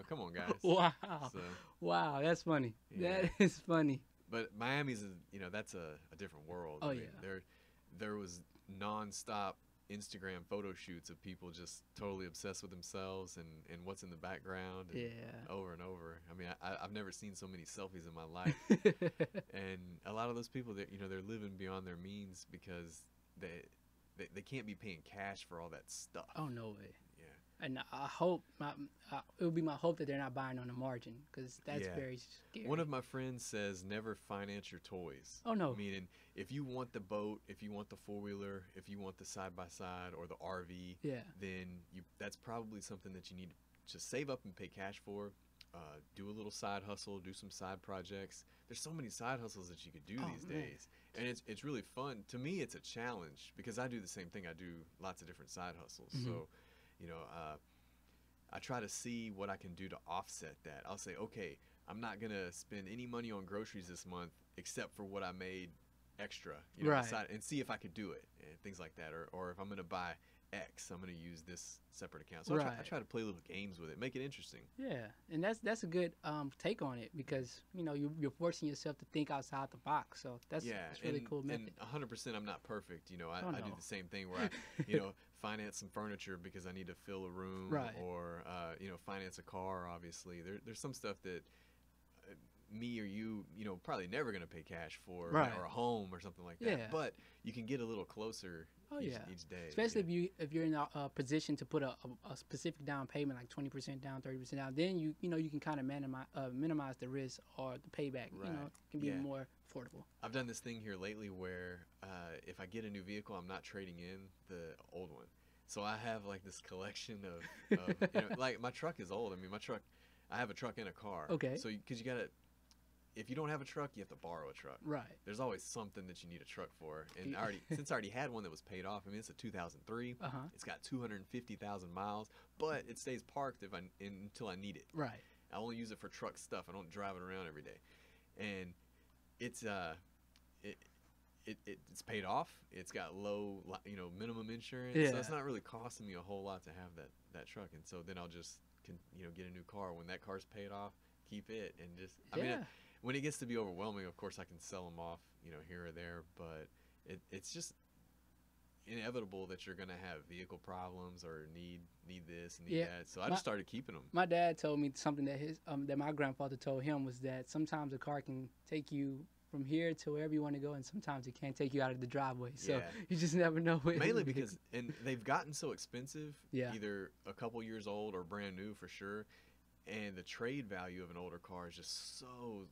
Come on, guys. Wow. So, wow, that's funny. Yeah. That is funny. But Miami's that's a different world. Oh, There was nonstop Instagram photo shoots of people just totally obsessed with themselves and what's in the background over and over. I've never seen so many selfies in my life. And a lot of those people that they're living beyond their means because they can't be paying cash for all that stuff. Oh, no way. Yeah. And I hope it would be my hope that they're not buying on the margin, because that's very scary. One of my friends says never finance your toys. Oh, no. Meaning, if you want the boat, if you want the 4-wheeler, if you want the side-by-side or the RV, then that's probably something that you need to save up and pay cash for. do a little side hustle, do some side projects. There's so many side hustles that you could do these man. days, and it's really fun. To me, it's a challenge because I do the same thing. I do lots of different side hustles. So, you know, I try to see what I can do to offset that. I'll say, okay, I'm not gonna spend any money on groceries this month except for what I made extra, you know, Right. and see if I could do it and things like that. Or if I'm gonna buy X, I'm gonna use this separate account. So I Right. try to play little games with it, make it interesting. Yeah, and that's a good take on it because you're forcing yourself to think outside the box. So that's really cool method. And 100% I'm not perfect. You know, I do no. the same thing where I, finance some furniture because I need to fill a room, Right. or finance a car. Obviously, there's some stuff that me or you, probably never gonna pay cash for, Right. or a home or something like that. Yeah. But you can get a little closer each day. Especially if you're in a position to put a specific down payment, like 20% down, 30% down, then you can kind of minimize the risk or the payback. Right. It can be more affordable. I've done this thing here lately where if I get a new vehicle, I'm not trading in the old one. So I have like this collection of like my truck is old. I mean, I have a truck and a car. Okay. So because you gotta, if you don't have a truck, you have to borrow a truck. Right. There's always something that you need a truck for. And since I already had one that was paid off, I mean, it's a 2003. It's got 250,000 miles, but it stays parked until I need it. Right. I only use it for truck stuff. I don't drive it around every day. And it's it's paid off. It's got low, minimum insurance. Yeah. So it's not really costing me a whole lot to have that truck. And so then I'll just get a new car when that car's paid off. Keep it and just. I mean, when it gets to be overwhelming, of course I can sell them off, here or there. But it's just inevitable that you're gonna have vehicle problems or need this and need that. So I just started keeping them. My dad told me something that that my grandfather told him was that sometimes a car can take you from here to wherever you want to go, and sometimes it can't take you out of the driveway. So you just never know. Mainly because they've gotten so expensive, Yeah. either a couple years old or brand new for sure. And the trade value of an older car is just so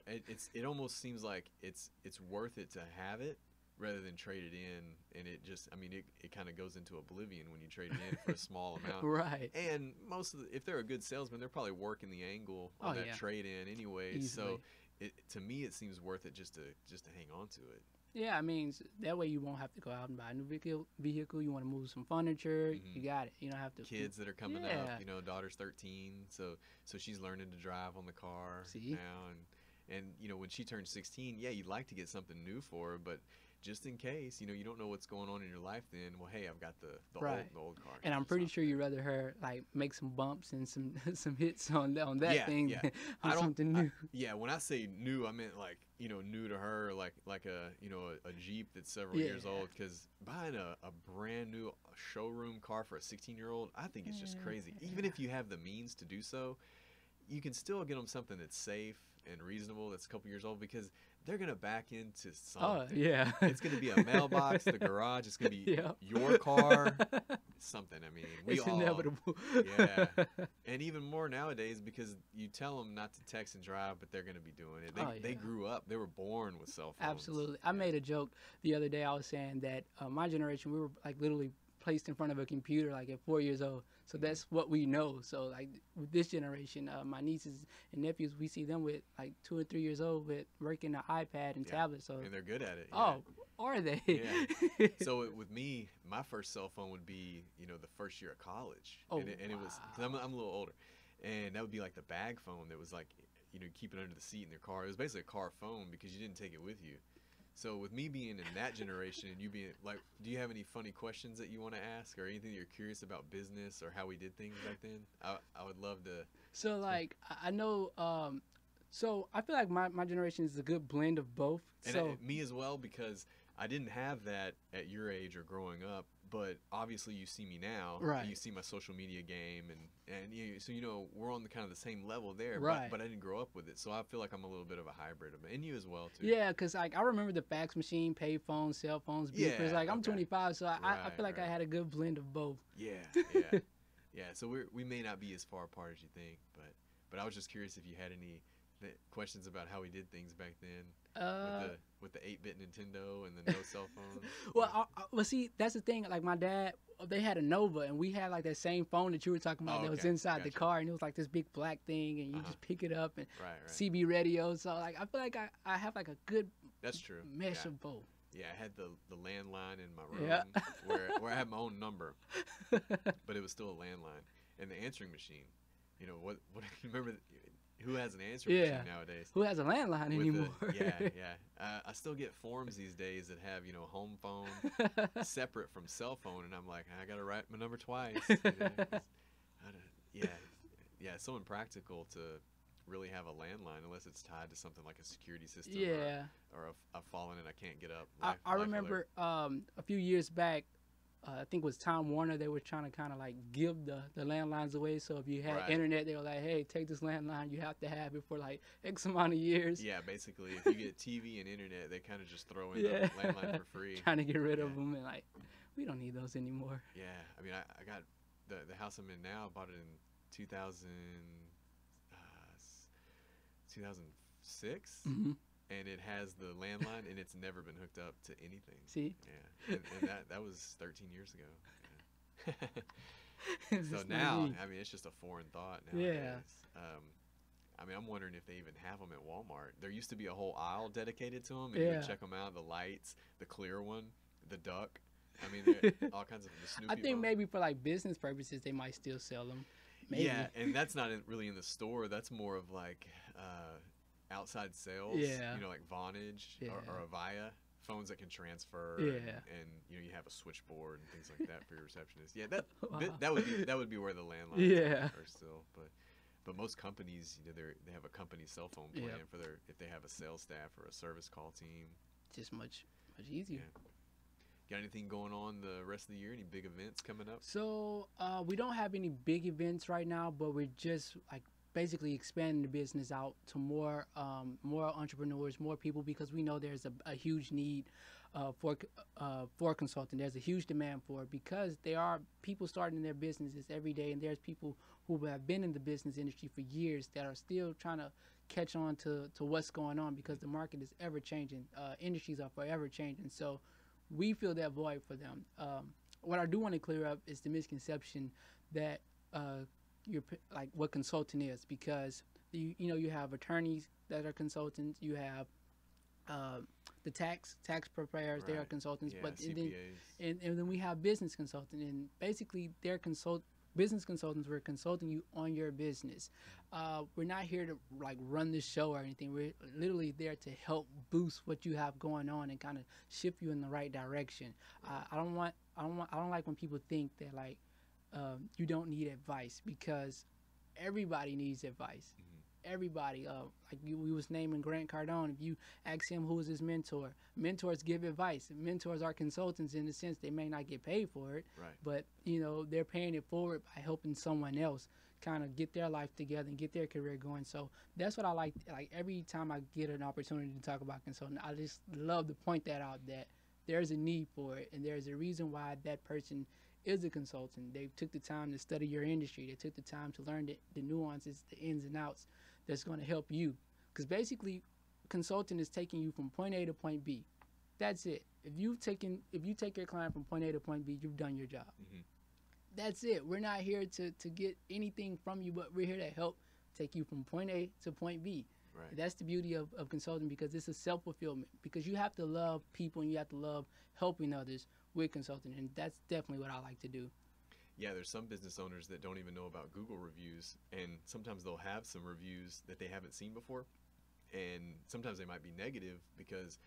it almost seems like it's worth it to have it rather than trade it in. And it just, I mean, it kind of goes into oblivion when you trade it in for a small amount. Right. And if they're a good salesman, they're probably working the angle on that trade in anyway. Easily. So to me, it seems worth it just to hang on to it. Yeah, I mean, that way you won't have to go out and buy a new vehicle. You want to move some furniture, you got it. You don't have to. Kids that are coming up, daughter's 13, so she's learning to drive on the car now, and when she turns 16, you'd like to get something new for her, but just in case, you don't know what's going on in your life. Then, well, hey, I've got the old car. And I'm pretty sure you'd rather her like make some bumps and some hits on that thing than something new. When I say new, I meant like new to her, like a Jeep that's several years old. Because buying a brand new showroom car for a 16-year-old, I think it's just crazy. Even if you have the means to do so, you can still get them something that's safe and reasonable that's a couple years old, because they're going to back into something. Oh, yeah. It's going to be a mailbox, the garage. It's going to be your car, something. I mean, it's inevitable. Yeah. And even more nowadays, because you tell them not to text and drive, but they're going to be doing it. They grew up. They were born with cell phones. Absolutely. I made a joke the other day. I was saying that my generation, we were like literally placed in front of a computer like at 4 years old. So that's what we know. So like with this generation, my nieces and nephews, we see them with like 2 or 3 years old with working an iPad and tablet. So and they're good at it. Oh, are they? Yeah. So with me, my first cell phone would be the first year of college. Oh, and it was, cause I'm a little older, and that would be like the bag phone that was like keep it under the seat in their car. It was basically a car phone because you didn't take it with you. So with me being in that generation and you being like, do you have any funny questions that you want to ask, or anything you're curious about business or how we did things back then? I would love to. So like I know, so I feel like my generation is a good blend of both. And me as well, because I didn't have that at your age or growing up, but obviously you see me now. Right. You see my social media game, and so we're on the kind of the same level there. Right. But I didn't grow up with it, so I feel like I'm a little bit of a hybrid of it, and you as well too. Yeah, because like I remember the fax machine, pay phones, cell phones, beepers. Like I'm 25, so I feel like I had a good blend of both. Yeah. Yeah. So we may not be as far apart as you think, but I was just curious if you had any questions about how we did things back then. with the 8-bit Nintendo and the no cell phone. Well, well, see, that's the thing. Like my dad, they had a Nova, and we had like that same phone that you were talking about that was inside the car, and it was like this big black thing, and you just pick it up and CB radio. So like I feel like I have like a good mesh of both. Yeah, I had the landline in my room where I had my own number, but it was still a landline, and the answering machine. You know what? Remember? Who has an answering machine nowadays? Who has a landline anymore? I still get forms these days that have, you know, home phone separate from cell phone, and I'm like, I gotta write my number twice. It's so impractical to really have a landline unless it's tied to something like a security system. Or I've fallen and I can't get up. I remember a few years back. I think it was Time Warner. They were trying to kind of like give the landlines away. So if you had internet, they were like, hey, take this landline. You have to have it for like X amount of years. Yeah, basically, if you get TV and internet, they kind of just throw in the landline for free. Trying to get rid of them. And like, we don't need those anymore. Yeah, I mean, I got the house I'm in now, I bought it in 2006. Mm-hmm. And it has the landline, and it's never been hooked up to anything. See? Yeah, and that was 13 years ago. Yeah. So now, I mean, it's just a foreign thought nowadays. Yeah. I mean, I'm wondering if they even have them at Walmart. There used to be a whole aisle dedicated to them, and you would check them out. The lights, the clear one, the duck. I mean, all kinds of the Snoopy. I think maybe for like business purposes, they might still sell them. Maybe. Yeah, and that's not really in the store. That's more of like outside sales, you know, like Vonage or Avaya, phones that can transfer, and you know, you have a switchboard and things like that for your receptionist. Yeah, that would be where the landlines are still. But most companies, you know, they have a company cell phone plan for their, if they have a sales staff or a service call team. Just much easier. Got anything going on the rest of the year? Any big events coming up? So we don't have any big events right now, but we're just like basically expanding the business out to more entrepreneurs, more people, because we know there's a huge need for consulting. There's a huge demand for it because there are people starting their businesses every day, and there's people who have been in the business industry for years that are still trying to catch on to what's going on, because the market is ever changing. Industries are forever changing. So we fill that void for them. What I do want to clear up is the misconception that you're like what consulting is, because you have attorneys that are consultants, you have the tax preparers, they are consultants, but and then we have business consulting, and basically they're business consultants. We're consulting you on your business. We're not here to like run the show or anything. We're literally there to help boost what you have going on and kind of shift you in the right direction. I don't like when people think that like you don't need advice, because everybody needs advice. Everybody, like we was naming Grant Cardone. If you ask him who is his mentor, mentors give advice. Mentors are consultants in the sense they may not get paid for it, but they're paying it forward by helping someone else kind of get their life together and get their career going. So that's what I like. Like every time I get an opportunity to talk about consulting, I just love to point that out, that there's a need for it, and there's a reason why that person is a consultant. They took the time to study your industry. They took the time to learn the nuances, the ins and outs that's going to help you. Because basically, consulting is taking you from point A to point B. That's it. If you take your client from point A to point B, you've done your job. That's it. We're not here to get anything from you, but we're here to help take you from point A to point B. That's the beauty of consulting, because it's a self-fulfillment. Because you have to love people and you have to love helping others with consulting, and that's definitely what I like to do. Yeah, there's some business owners that don't even know about Google reviews, and sometimes they'll have some reviews that they haven't seen before, and sometimes they might be negative, because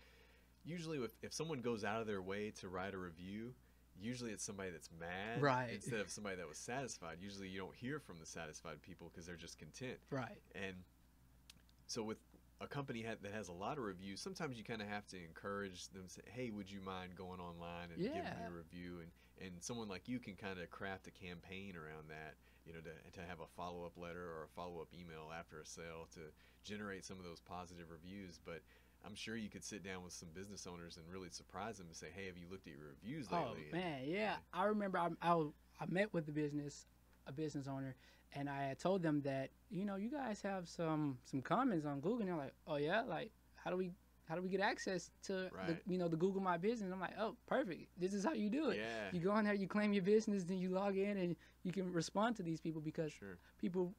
usually if someone goes out of their way to write a review, usually it's somebody that's mad instead of somebody that was satisfied. Usually you don't hear from the satisfied people because they're just content. And so with a company that has a lot of reviews, sometimes you kind of have to encourage them, say, hey, would you mind going online and giving me a review? And someone like you can kind of craft a campaign around that, to have a follow-up letter or a follow-up email after a sale to generate some of those positive reviews. But I'm sure you could sit down with some business owners and really surprise them and say, hey, have you looked at your reviews lately? Oh, man, yeah. I remember I met with a business owner, and I had told them that, you guys have some comments on Google, and they're like, oh yeah, like how do we how do we get access to Right. the Google My Business? I'm like, oh, perfect. This is how you do it. Yeah. You go in there, you claim your business, then you log in and you can respond to these people because Sure. people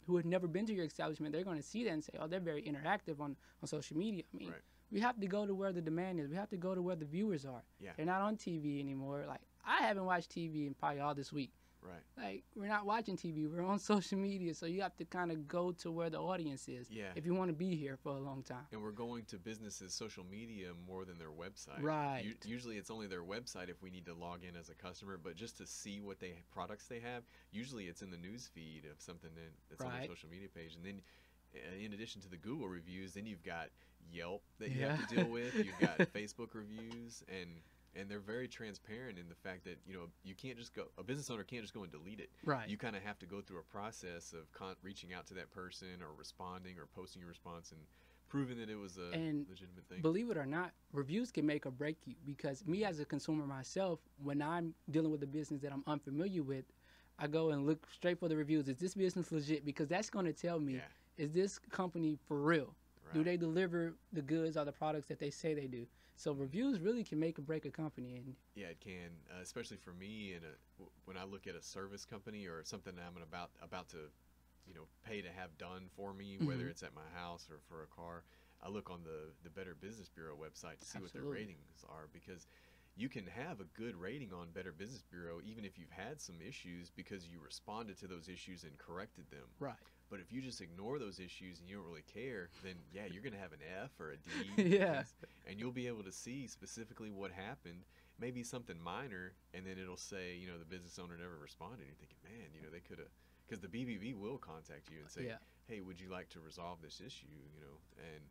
who have never been to your establishment, they're going to see that and say, oh, they're very interactive on social media. I mean, Right. we have to go to where the demand is. We have to go to where the viewers are. Yeah. They're not on TV anymore. Like, I haven't watched TV in probably all this week. Right. Like, we're not watching TV. We're on social media. So you have to kind of go to where the audience is Yeah. if you want to be here for a long time. And we're going to businesses' social media more than their website. Right. Usually it's only their website if we need to log in as a customer, but just to see what products they have, usually it's in the news feed of something that's on their Right. social media page. And then in addition to the Google reviews, then you've got Yelp that you Yeah. have to deal with. You've got Facebook reviews, and they're very transparent in the fact that, you can't just go, a business owner can't just go and delete it. Right. You kind of have to go through a process of reaching out to that person or responding or posting a response and proving that it was a And legitimate thing. Believe it or not, reviews can make or break you because me as a consumer myself, when I'm dealing with a business that I'm unfamiliar with, I go and look straight for the reviews. Is this business legit? Because that's going to tell me, Yeah. is this company for real? Do Right. they deliver the goods or the products that they say they do? So reviews really can make or break a company. And Yeah, it can, especially for me. When I look at a service company or something that I'm about to, pay to have done for me, whether Mhm. it's at my house or for a car, I look on the Better Business Bureau website to see what their Absolutely. ratings are, because you can have a good rating on Better Business Bureau even if you've had some issues because you responded to those issues and corrected them. right. But if you just ignore those issues and you don't really care, then yeah, you're going to have an F or a D. Yeah. And you'll be able to see specifically what happened, maybe something minor, and then it'll say, the business owner never responded. And you're thinking, man, they could have, because the BBB will contact you and say, Yeah. hey, would you like to resolve this issue? And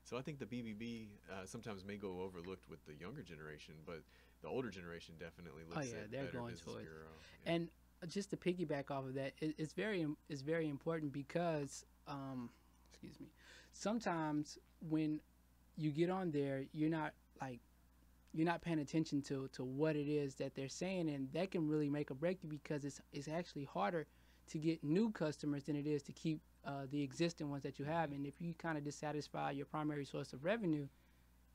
so I think the BBB sometimes may go overlooked with the younger generation, but the older generation definitely looks yeah, at they're Better going Business towards- Bureau. Yeah. And just to piggyback off of that, it's very important because, excuse me, sometimes when you get on there, you're not paying attention to what it is that they're saying, and that can really make or break you because it's actually harder to get new customers than it is to keep the existing ones that you have. And if you kind of dissatisfy your primary source of revenue,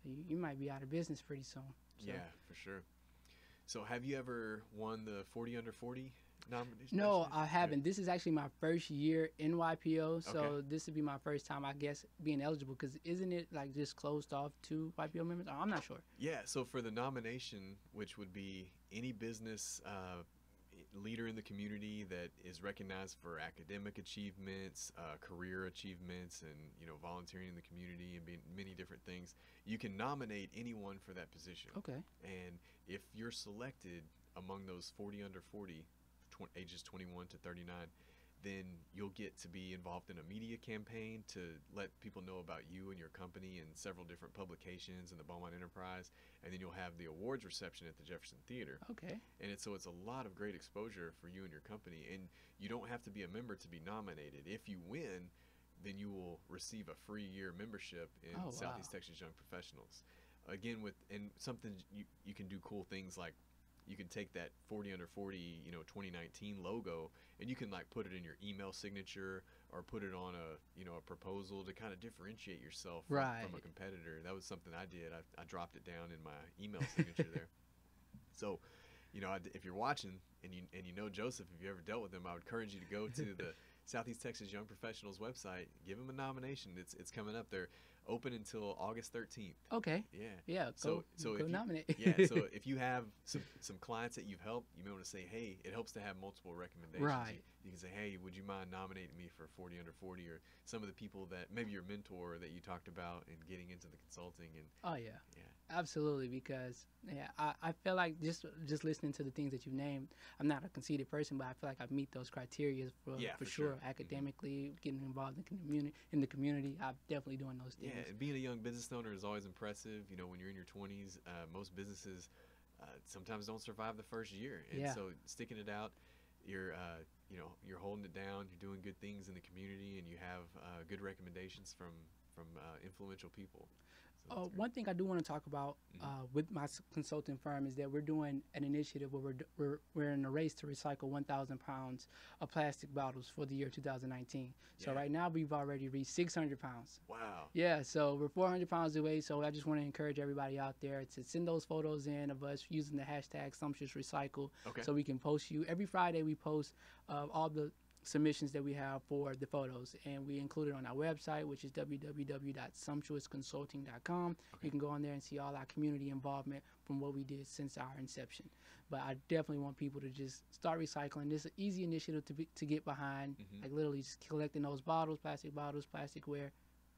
you might be out of business pretty soon. So. Yeah, for sure. So have you ever won the 40 under 40 nomination? No, I haven't. This is actually my first year in YPO, so Okay. this would be my first time, I guess, being eligible. Because isn't it like just closed off to YPO members? Oh, I'm not sure. Yeah, so for the nomination, which would be any business leader in the community that is recognized for academic achievements, career achievements, and volunteering in the community and being many different things, you can nominate anyone for that position. Okay. And if you're selected among those 40 under 40, ages 21 to 39, then you'll get to be involved in a media campaign to let people know about you and your company in several different publications in the Beaumont Enterprise, and then you'll have the awards reception at the Jefferson Theater. Okay. And it's a lot of great exposure for you and your company, and you don't have to be a member to be nominated. If you win, then you will receive a free year membership in Oh, wow. Southeast Texas Young Professionals. Again, and something you can do cool things like you can take that 40 under 40, 2019 logo, and you can put it in your email signature or put it on a proposal to kind of differentiate yourself from Right. a competitor. That was something I did. I dropped it down in my email signature there. So, if you're watching and you know Joseph, if you ever dealt with him, I would encourage you to go to the Southeast Texas Young Professionals website. Give him a nomination. It's coming up. They're open until August 13th. Okay. Yeah. Yeah. So Go if you, nominate. yeah. So if you have some clients that you've helped, you may want to say, hey, it helps to have multiple recommendations. Right. You can say, hey, would you mind nominating me for 40 under 40, or some of the people that maybe your mentor that you talked about and getting into the consulting and Oh yeah. yeah. Absolutely, because I feel like just listening to the things that you named, I'm not a conceited person, but I feel like I meet those criteria for for sure. sure. Academically, getting involved in the community, I'm definitely doing those things. Yeah, and being a young business owner is always impressive. When you're in your 20s, most businesses sometimes don't survive the first year, and Yeah. so sticking it out, you're you're holding it down. You're doing good things in the community, and you have good recommendations from influential people. So that's great. One thing I do want to talk about with my consulting firm is that we're doing an initiative where we're in a race to recycle 1,000 pounds of plastic bottles for the year 2019. So right now we've already reached 600 pounds. Wow. Yeah, so we're 400 pounds away. So I just want to encourage everybody out there to send those photos in of us using the hashtag Sumptuous Recycle, Okay. so we can post you. Every Friday we post all the submissions that we have for the photos, and we include it on our website, which is www.sumptuousconsulting.com. Okay. You can go on there and see all our community involvement from what we did since our inception. But I definitely want people to just start recycling. This is an easy initiative to get behind, like literally just collecting those bottles, plasticware,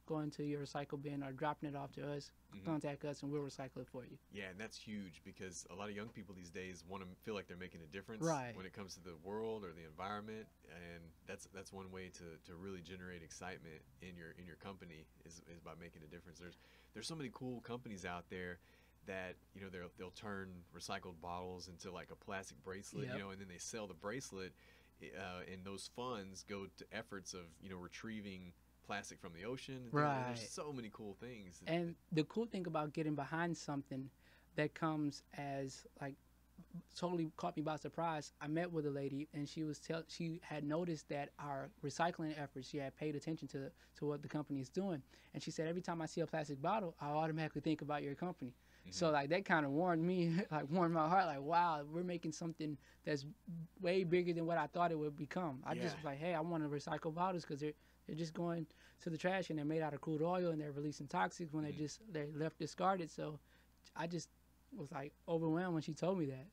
going to your recycle bin or dropping it off to us. Contact us and we'll recycle it for you. Yeah, and that's huge because a lot of young people these days want to feel like they're making a difference Right. when it comes to the world or the environment, and that's one way to really generate excitement in your company is by making a difference. There's so many cool companies out there that they'll turn recycled bottles into like a plastic bracelet, Yep. and then they sell the bracelet, and those funds go to efforts of retrieving plastic from the ocean. And Right. there's so many cool things. And the cool thing about getting behind something that comes as like totally caught me by surprise. I met with a lady and she had noticed that our recycling efforts, she had paid attention to what the company is doing. And she said, every time I see a plastic bottle, I automatically think about your company. So like that kind of warmed me, like warmed my heart, like, wow, we're making something that's way bigger than what I thought it would become. I just was like, hey, I want to recycle bottles because they're just going to the trash and they're made out of crude oil and they're releasing toxics when they're left discarded. So I just was like overwhelmed when she told me that.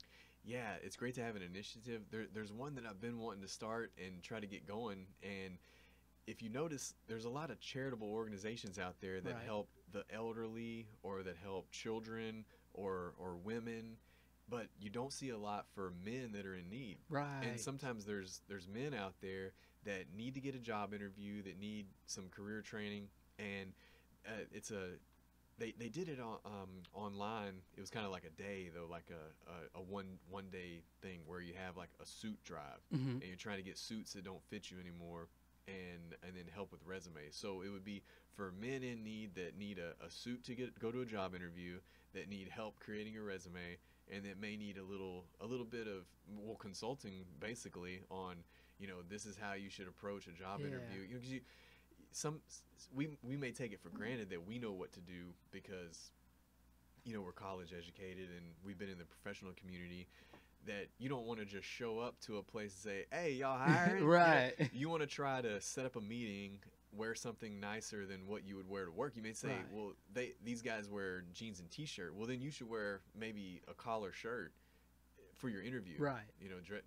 Yeah, it's great to have an initiative. There's one that I've been wanting to start and try to get going. And if you notice, there's a lot of charitable organizations out there that Right. help the elderly or that help children or women, but you don't see a lot for men that are in need. Right. And sometimes there's men out there that need to get a job interview, that need some career training, and they did it online. It was kind of like a day though, like a one day thing where you have like a suit drive, and you're trying to get suits that don't fit you anymore, and then help with resumes. So it would be for men in need that need a suit to go to a job interview, that need help creating a resume, and that may need a little bit of consulting basically on this is how you should approach a job interview. 'Cause we may take it for granted that we know what to do because we're college educated and we've been in the professional community, that you don't want to just show up to a place and say, hey, y'all hiring? Right. You want to try to set up a meeting, wear something nicer than what you would wear to work. You may say, Right. well, these guys wear jeans and t-shirt. Well, then you should wear maybe a collar shirt for your interview. Right.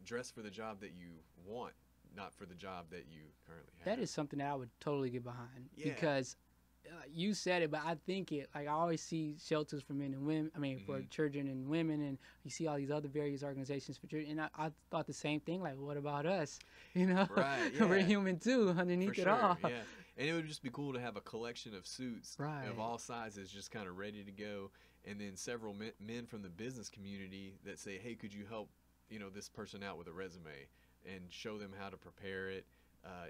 Dress for the job that you want, not for the job that you currently have. That is something that I would totally get behind Yeah. because you said it, but I think it, like I always see shelters for men and women, for children and women, and you see all these other various organizations for children, and I thought the same thing, like, what about us? Right, We're yeah. human too underneath For it sure, all. yeah. And it would just be cool to have a collection of suits Right. of all sizes just kind of ready to go, and then several men from the business community that say, hey, could you help this person out with a resume and show them how to prepare it,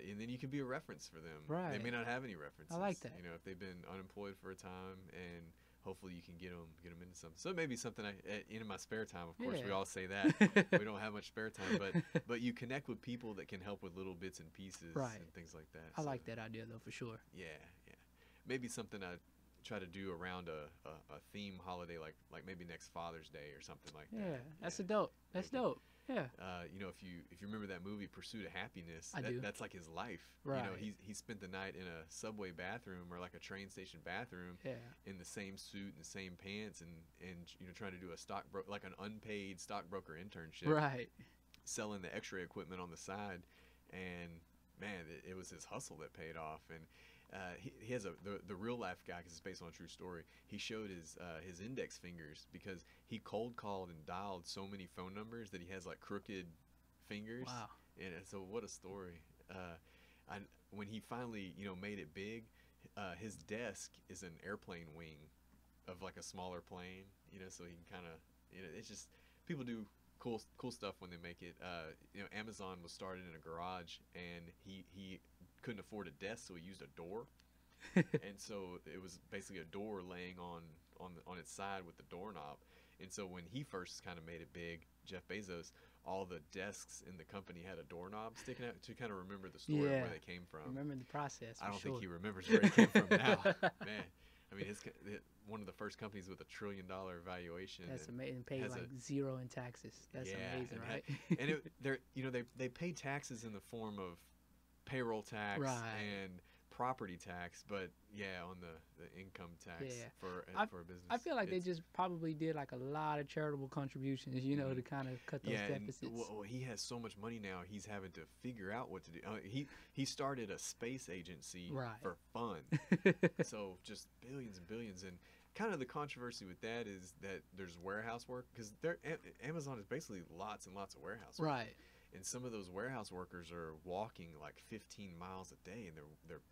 and then you can be a reference for them. Right. They may not have any references. I like that. If they've been unemployed for a time, and hopefully you can get them into something. So it may be something in my spare time. Of course, we Yeah. all say that. We don't have much spare time, but you connect with people that can help with little bits and pieces Right. and things like that. I So, like that idea though, for sure. yeah. Maybe something I try to do around a theme holiday, like maybe next Father's Day or something like that. Yeah, that's Yeah. a dope. That's Maybe. dope. Yeah. If you remember that movie Pursuit of Happiness, I do. that's like his life. Right. He spent the night in a subway bathroom or like a train station bathroom, Yeah. in the same suit and the same pants, and trying to do a like an unpaid stockbroker internship, Right. selling the X-ray equipment on the side, and man, it was his hustle that paid off. And he has the real life guy, because it's based on a true story. He showed his index fingers because he cold called and dialed so many phone numbers that he has like crooked fingers. Wow. And so what a story. When he finally made it big, his desk is an airplane wing of like a smaller plane. So he can kind of it's just, people do cool stuff when they make it. Amazon was started in a garage, and he couldn't afford a desk, so he used a door. And so it was basically a door laying on its side with the doorknob. And so when he first kind of made it big, Jeff Bezos, all the desks in the company had a doorknob sticking out to kind of remember the story of Yeah. where they came from. Remember the process. I don't for think sure. he remembers where he came from now. Man, I mean, one of the first companies with $1 trillion valuation. That's and amazing. Paid has like zero in taxes. That's amazing, and right? and they pay taxes in the form of payroll tax Right. and property tax, but on the income tax Yeah. for a business. I feel like they It's- just probably did like a lot of charitable contributions, you know, Mhm. to kind of cut those and deficits. well, he has so much money now. He's having to figure out what to do. He started a space agency Right. for fun, so just billions and billions. And kind of the controversy with that is that there's warehouse work because Amazon is basically lots and lots of warehouse work. Right. And some of those warehouse workers are walking like 15 miles a day, and they're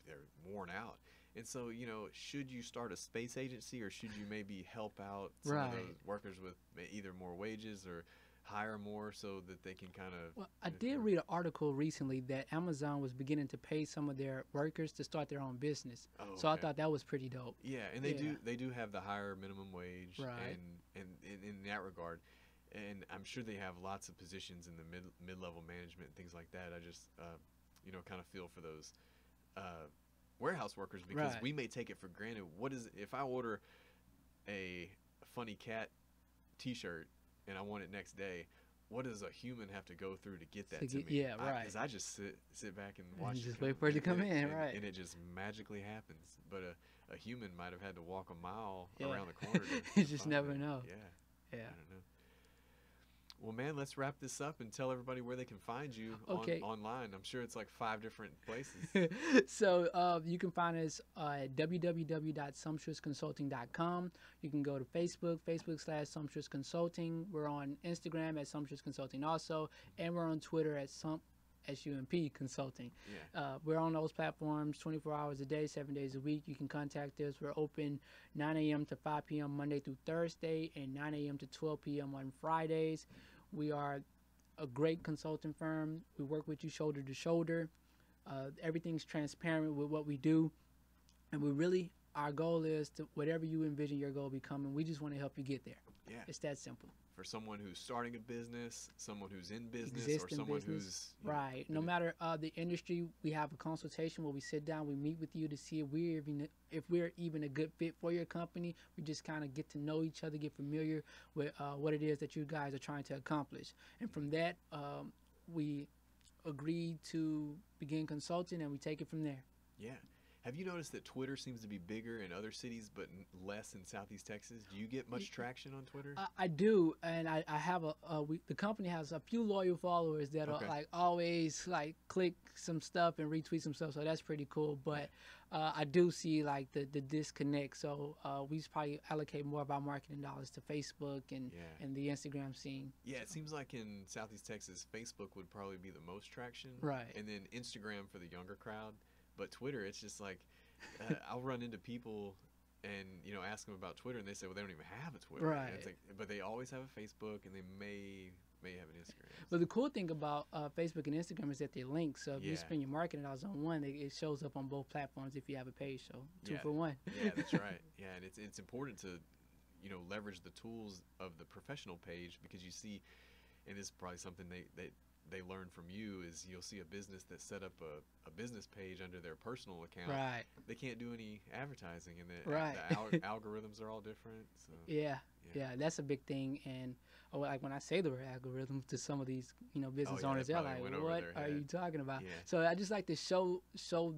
worn out. And so, should you start a space agency, or should you maybe help out some of Right. those workers with either more wages or hire more so that they can kind of? Well, I did read an article recently that Amazon was beginning to pay some of their workers to start their own business. Oh, So I okay. thought that was pretty dope. Yeah, and they do have the higher minimum wage, Right. and in that regard. And I'm sure they have lots of positions in the mid-level management and things like that. I just, kind of feel for those warehouse workers because Right. we may take it for granted. What is if I order a funny cat T-shirt and I want it next day? What does a human have to go through to get that To to get- me? yeah, right. Because I just sit back and watch And it just come- wait for it to come in, and- right. And it just magically happens. But a human might have had to walk a mile Yeah. around the corner. You to just find never it. know. Yeah. Yeah. I don't know. Well, man, let's wrap this up and tell everybody where they can find you Okay. online. I'm sure it's like 5 different places. So you can find us at www.sumptuousconsulting.com. You can go to Facebook/Sumptuous Consulting. We're on Instagram at Sumptuous Consulting also, and we're on Twitter at SUMP Consulting. Yeah. We're on those platforms 24 hours a day, 7 days a week. You can contact us. We're open 9 a.m. to 5 p.m. Monday through Thursday, and 9 a.m. to 12 p.m. on Fridays. We are a great consulting firm. We work with you shoulder to shoulder. Everything's transparent with what we do, and our goal is to whatever you envision your goal becoming, we just want to help you get there. Yeah. It's that simple. For someone who's starting a business, someone who's in business, or Existing someone business. who's Right. No matter the industry, we have a consultation where we sit down, we meet with you to see if we're even a good fit for your company. We just kind of get to know each other, get familiar with what it is that you guys are trying to accomplish, and from that, we agree to begin consulting, and we take it from there. Yeah. Have you noticed that Twitter seems to be bigger in other cities but less in Southeast Texas? Do you get much traction on Twitter? I do, and I have the company has a few loyal followers that Okay. are like always like click some stuff and retweet some stuff, so that's pretty cool. But I do see like the disconnect, so we just probably allocate more of our marketing dollars to Facebook and the Instagram scene. Yeah, it seems like in Southeast Texas, Facebook would probably be the most traction. Right. And then Instagram for the younger crowd. But Twitter, it's just like, I'll run into people and, ask them about Twitter, and they say, well, they don't even have a Twitter. Right. And it's like, but they always have a Facebook, and they may have an Instagram. But the cool thing about Facebook and Instagram is that they're linked, so if you Yeah. spend your marketing dollars on one, it shows up on both platforms if you have a page, so two Yeah. for one. Yeah, that's right. Yeah, and it's important to, leverage the tools of the professional page because you see, and this is probably something they learn from you is you'll see a business that set up a business page under their personal account. Right. They can't do any advertising, and the Right. algorithms are all different. So Yeah, that's a big thing. And like when I say the word algorithm to some of these, business yeah, owners, that they're probably like, went over "What their are head." you talking about?" Yeah. So I just like to show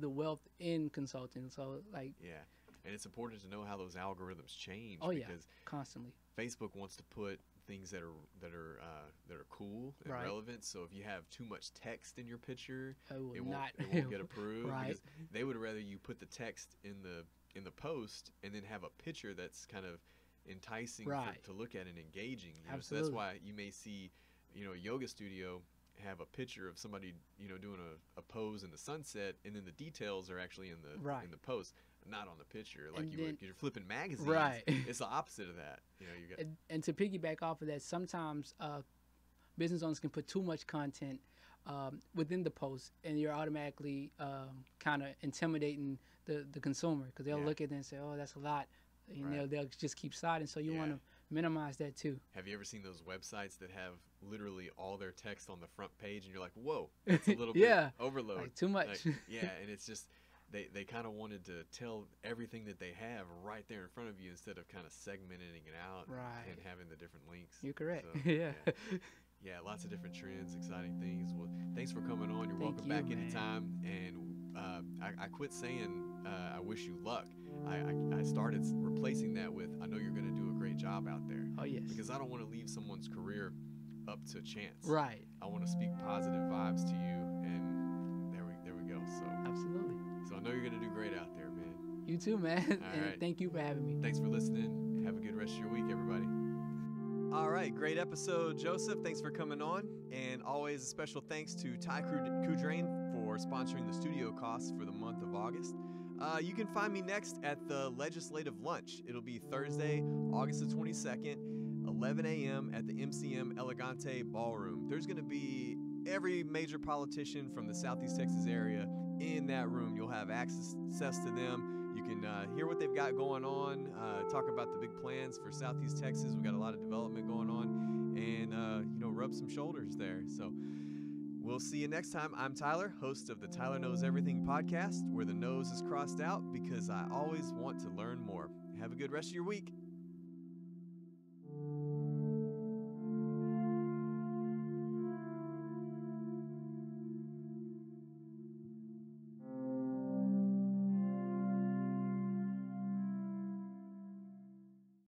the wealth in consulting. So like, yeah, and it's important to know how those algorithms change. oh yeah, because constantly. Facebook wants to put things that are cool and Right. relevant. So if you have too much text in your picture, It will it not. won't get approved. Right. Because they would rather you put the text in the post and then have a picture that's kind of enticing Right. to look at and engaging. So that's Absolutely. why you may see, a yoga studio have a picture of somebody doing a pose in the sunset, and then the details are actually in the Right. in the post, not on the picture. Like And you then- would, you're flipping magazines. Right. It's the opposite of that. You got And to piggyback off of that, sometimes business owners can put too much content within the post, and you're automatically kind of intimidating the consumer because they'll look at it and say, "Oh, that's a lot," and they'll just keep sliding. So you want to minimize that too. Have you ever seen those websites that have literally all their text on the front page, and you're like, "Whoa, that's a little bit overload, like too much." And it's just they kind of wanted to tell everything that they have right there in front of you instead of kind of segmenting it out and having the different links. You're correct. So, yeah, lots of different trends, exciting things. Well, thanks for coming on. You're welcome back anytime. And I quit saying I wish you luck. I started replacing that with I know you're going to do a great job out there. Oh, yes. Because I don't want to leave someone's career up to chance. Right. I want to speak positive vibes to you, and there we go. So absolutely. So I know you're going to do great out there, man. You too, man. And thank you for having me. Thanks for listening. Have a good rest of your week, everybody. All right, great episode, Joseph. Thanks for coming on. And always a special thanks to Ty Kudrain for sponsoring the studio costs for the month of August. You can find me next at the Legislative Lunch. It'll be Thursday, August the 22nd, 11 a.m. at the MCM Elegante Ballroom. There's going to be every major politician from the Southeast Texas area in that room. You'll have access to them. You can hear what they've got going on, talk about the big plans for Southeast Texas. We've got a lot of development going on, and rub some shoulders there. So we'll see you next time. I'm Tyler, host of the Tyler Knows Everything podcast, where the nose is crossed out because I always want to learn more. Have a good rest of your week.